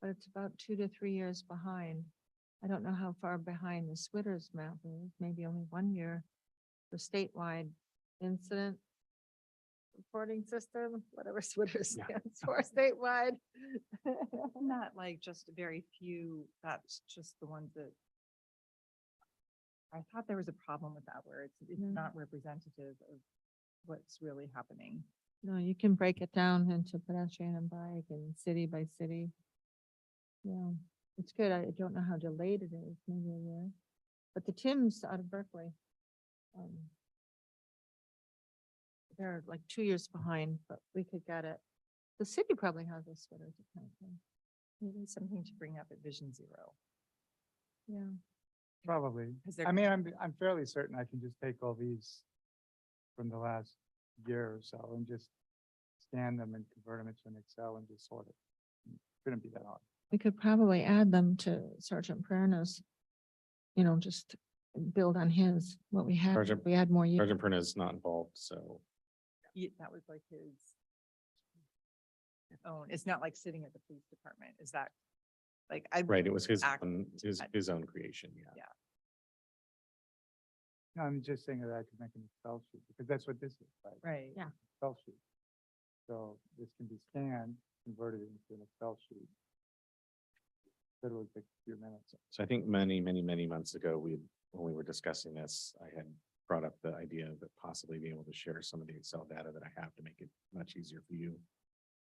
but it's about 2 to 3 years behind. I don't know how far behind the Switters map is, maybe only 1 year. The statewide incident reporting system, whatever Switters Yeah. stands for, statewide. Not like just a very few, that's just the ones that. I thought there was a problem with that where it's Yeah. not representative of what's really happening. No, you can break it down into pedestrian and bike and city by city. Yeah, it's good. I don't know how delayed it is, maybe a year. But the Tims out of Berkeley. They're like 2 years behind, but we could get it. The city probably has a sweater account thing. Maybe something to bring up at Vision Zero. Yeah. Probably. 'Cause they're- I mean, I'm fairly certain I can just take all these from the last year or so and just scan them and convert them into an Excel and just sort it. Shouldn't be that hard. We could probably add them to Sergeant Perna's, just build on his, what we had. Sergeant- We had more years. Sergeant Perna is not involved, so That was like his own, it's not like sitting at the police department. Is that like, right, it was his Act- his own creation, yeah. Yeah. No, I'm just saying that I could make an Excel sheet because that's what this is, right? right? Yeah. Excel sheet. So this can be scanned, converted into an Excel sheet. Literally take a few minutes. So I think many months ago, when we were discussing this, I had brought up the idea of possibly being able to share some of the Excel data that I have to make it much easier for you.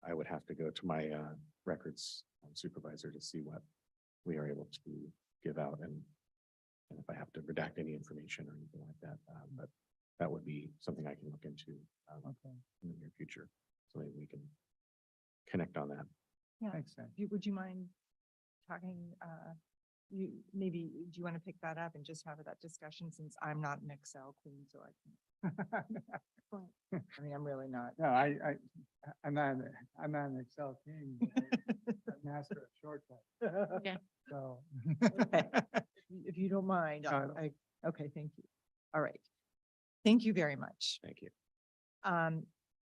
I would have to go to my records supervisor to see what we are able to give out and if I have to redact any information or anything like that. But that would be something I can look into Okay, in the near future. So maybe we can connect on that. Yeah. makes sense. Would you mind talking, do you want to pick that up and just have that discussion since I'm not an Excel queen, so I can. I mean, I'm really not. No, I'm not an Excel king. But I master a shortcut. Okay. So. Okay. If you don't mind, No, okay, thank you. All right. Thank you very much. Thank you.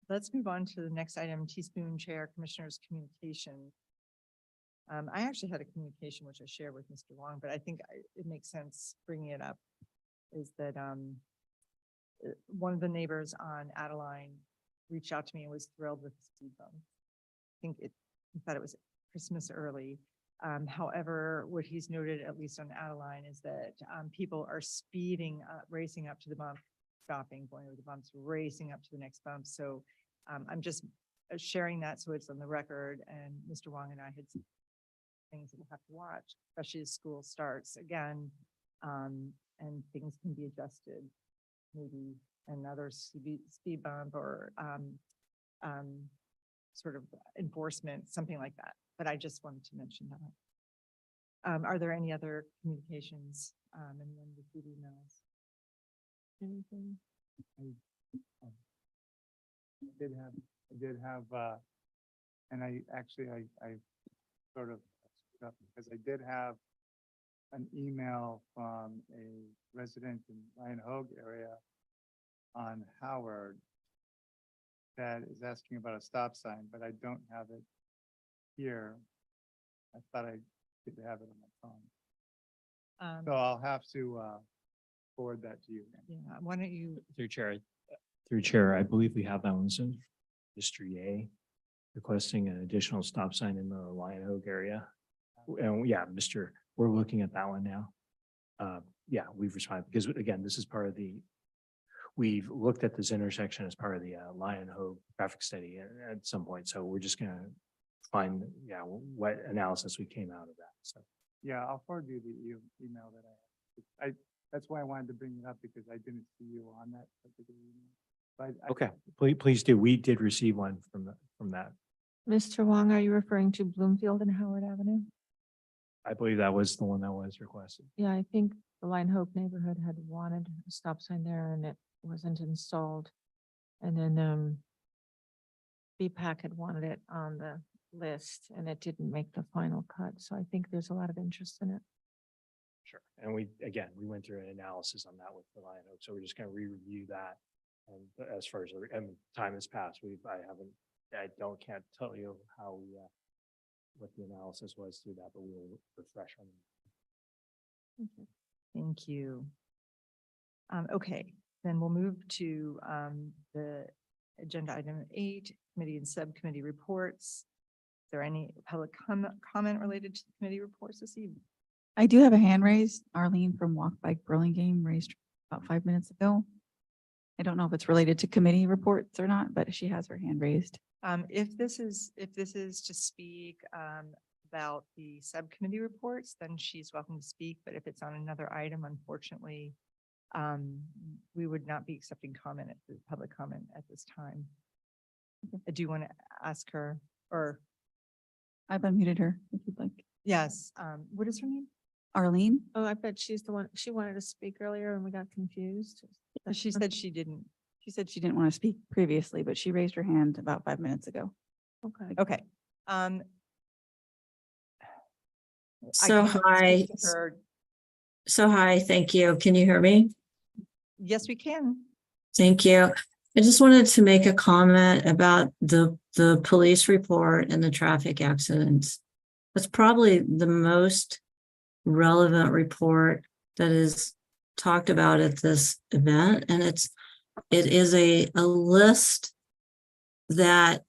Let's move on to the next item, Teaspoon Chair Commissioners Communication. I actually had a communication which I shared with Mr. Wong, but I think it makes sense bringing it up. Is that one of the neighbors on Adeline reached out to me and was thrilled with the speed bump. He thought it was Christmas early. However, what he's noted, at least on Adeline, is that people are speeding, racing up to the bump, stopping, going over the bumps, racing up to the next bump. So I'm just sharing that so it's on the record. And Mr. Wong and I had some things that we'll have to watch, especially as school starts again, and things can be adjusted. Maybe another speed bump or sort of enforcement, something like that. But I just wanted to mention that. Are there any other communications? Anyone with emails? Anything? I did have, and I sort of, because I did have an email from a resident in Lion Hogue area on Howard that is asking about a stop sign, but I don't have it here. I thought I could have it on my phone. So I'll have to forward that to you. Yeah, why don't you, Through chair, I believe we have that one. So Mr. Ye requesting an additional stop sign in the Lion Hogue area. And yeah, we're looking at that one now. Yeah, we've responded because again, this is part of we've looked at this intersection as part of the Lion Hogue traffic study at some point. So we're just gonna find, yeah, what analysis we came out of that. So. Yeah, I'll forward you the email that I have. That's why I wanted to bring it up because I didn't see you on that particular email. But Okay, please do. We did receive one from that. Mr. Wong, are you referring to Bloomfield and Howard Avenue? I believe that was the one that was requested. Yeah, I think the Lion Hope neighborhood had wanted a stop sign there and it wasn't installed. And then BPAC had wanted it on the list and it didn't make the final cut. So I think there's a lot of interest in it. Sure. And we went through an analysis on that with the Lion Oak. So we're just going to re-review that. And as far as, and time has passed, can't tell you how what the analysis was through that, but we'll refresh on it. thank you. Okay, then we'll move to the agenda item 8, committee and subcommittee reports. Is there any public comment related to the committee reports this evening? I do have a hand raised. Arlene from Walk Bike Burlingame raised about 5 minutes ago. I don't know if it's related to committee reports or not, but she has her hand raised. If this is to speak about the subcommittee reports, then she's welcome to speak. But if it's on another item, unfortunately, we would not be accepting public comment at this time. Do you want to ask her or? I've unmuted her if you'd like. Yes. What is her name? Arlene? Oh, I bet she's the one, she wanted to speak earlier and we got confused. She said she didn't. She said she didn't want to speak previously, but she raised her hand about 5 minutes ago. Okay. Okay. So hi, Her. thank you. Can you hear me? Yes, we can. Thank you. I just wanted to make a comment about the police report and the traffic accidents. That's probably the most relevant report that is talked about at this event. And it is a list that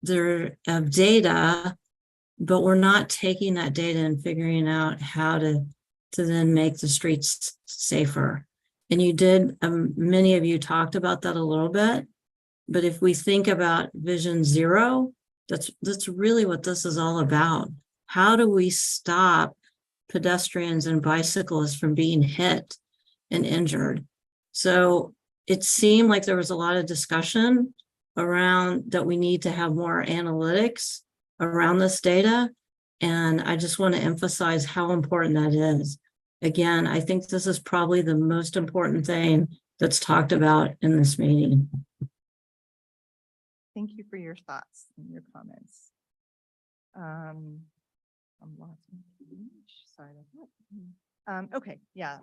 there of data, but we're not taking that data and figuring out how to then make the streets safer. And you did, many of you talked about that a little bit, but if we think about Vision Zero, that's really what this is all about. How do we stop pedestrians and bicyclists from being hit and injured? So it seemed like there was a lot of discussion around that we need to have more analytics around this data. And I just want to emphasize how important that is. Again, I think this is probably the most important thing that's talked about in this meeting. Thank you for your thoughts and your comments. I'm lost on page. Sorry about that. Okay, yeah.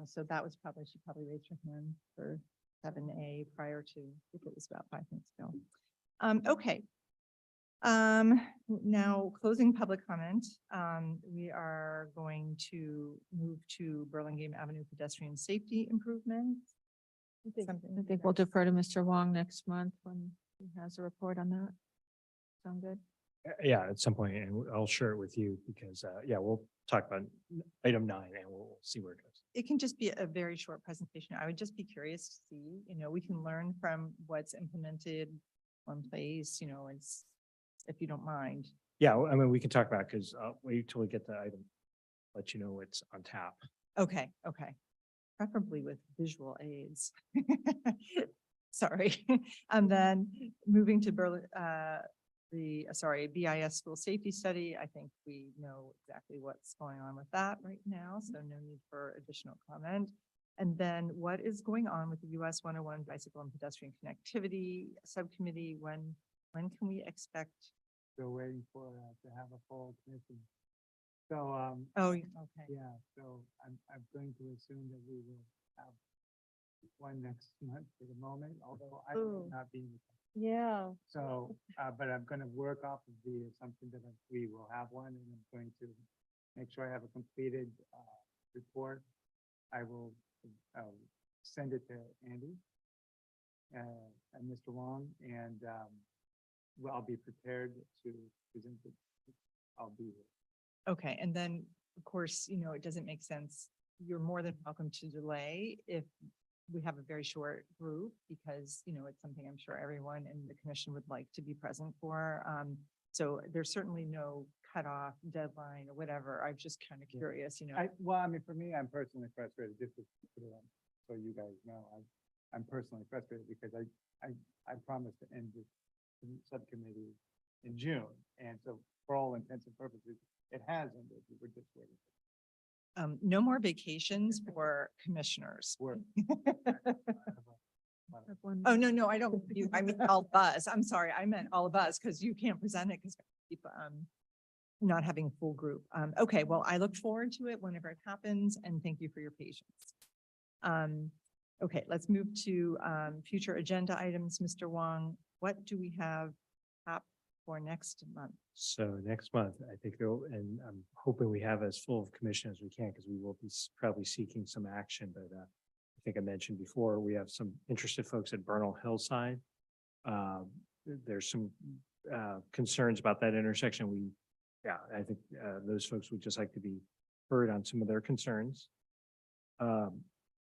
So that was she probably raised her hand for 7A prior to, if it was about 5 minutes ago. Okay. Now closing public comment, we are going to move to Burlingame Avenue pedestrian safety improvements. I think we'll defer to Mr. Wong next month when he has a report on that. Sound good? Yeah, at some point, and I'll share it with you because, we'll talk about item 9 and we'll see where it goes. It can just be a very short presentation. I would just be curious to see, we can learn from what's implemented one place, if you don't mind. Yeah, I mean, we can talk about because wait till we get the item, let you know it's on tap. Okay. Preferably with visual aids. Sorry. And then moving to BIS school safety study. I think we know exactly what's going on with that right now, so no need for additional comment. And then what is going on with the US 101 bicycle and pedestrian connectivity subcommittee? When can we expect? Still waiting for to have a full commission. So, Oh, okay. yeah, so I'm going to assume that we will have one next month for the moment, although I Ooh. will not be. Yeah. So, but I'm gonna work off of the assumption that we will have one, and I'm going to make sure I have a completed, report. I will, send it to Andy, and Mr. Wong, and, well, I'll be prepared to present it. I'll be here. Okay, and then, of course, it doesn't make sense. You're more than welcome to delay if we have a very short group, because, it's something I'm sure everyone in the commission would like to be present for. So there's certainly no cutoff deadline or whatever. I'm just kind of curious, Well, I mean, for me, I'm personally frustrated, just to put it on, so you guys know, I'm personally frustrated because I promised to end this subcommittee in June. And so for all intents and purposes, it has ended. We're just waiting. no more vacations for commissioners. Work. Oh, no, I don't, I mean, all of us. I'm sorry, I meant all of us, because you can't present it because keep not having a full group. Okay, well, I look forward to it whenever it happens, and thank you for your patience. Okay, let's move to future agenda items. Mr. Wong, what do we have up for next month? So next month, I think, and I'm hoping we have as full of commission as we can, because we will be probably seeking some action, but I think I mentioned before, we have some interested folks at Bernal Hillside. There's some concerns about that intersection. I think those folks would just like to be heard on some of their concerns.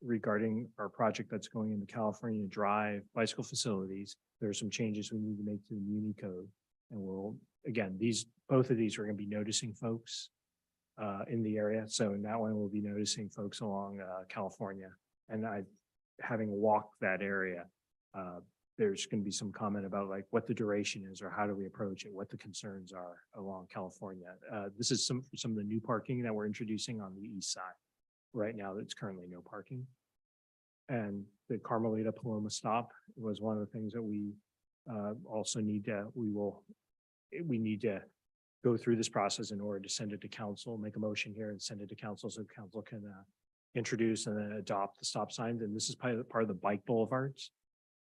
Regarding our project that's going into California Drive bicycle facilities, there are some changes we need to make to the Muni code. And again, both of these are going to be noticing folks in the area. So in that one, we'll be noticing folks along California. And having walked that area, there's going to be some comment about like what the duration is or how do we approach it, what the concerns are along California. This is some of the new parking that we're introducing on the east side. Right now, it's currently no parking. And the Carmelita Paloma stop was one of the things that we also need to, we need to go through this process in order to send it to council, make a motion here and send it to council so council can introduce and then adopt the stop signs. And this is part of the bike boulevards.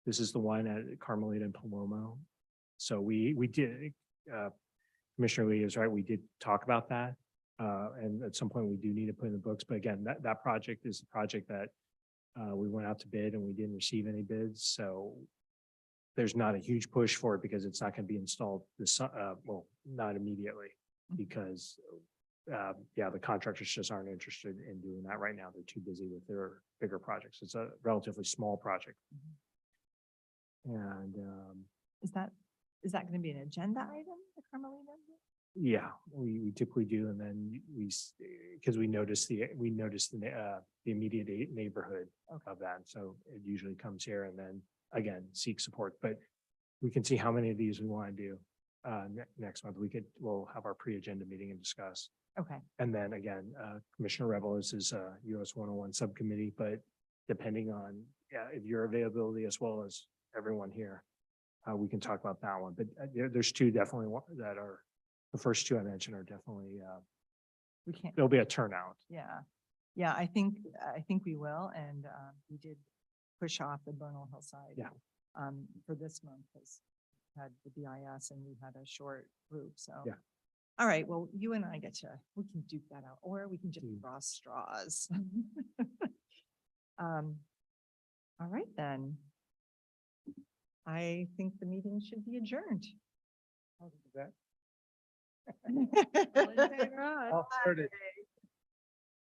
This is the one at Carmelita and Paloma. So we did, Commissioner Lee is right, we did talk about that. And at some point we do need to put in the books, but again, that project is a project that we went out to bid and we didn't receive any bids. So there's not a huge push for it because it's not going to be installed well, not immediately because the contractors just aren't interested in doing that right now. They're too busy with their bigger projects. It's a relatively small project. And Is that going to be an agenda item, the Carmelita? yeah, we typically do. And then because we noticed the immediate neighborhood of that. So it usually comes here and then again, seek support, but we can see how many of these we want to do next month. We'll have our pre-agenda meeting and discuss. Okay. And then again, Commissioner Rebel is US 101 subcommittee, but depending on if your availability as well as everyone here, we can talk about that one. But there's two definitely that are, the first two I mentioned are definitely, We can't. there'll be a turnout. Yeah, I think we will. And we did push off the Bernal Hillside. Yeah. For this month because we had the BIS and we had a short group. So. Yeah. All right. Well, you and I we can duke that out, or we can just draw straws. All right, then. I think the meeting should be adjourned. I'll start it.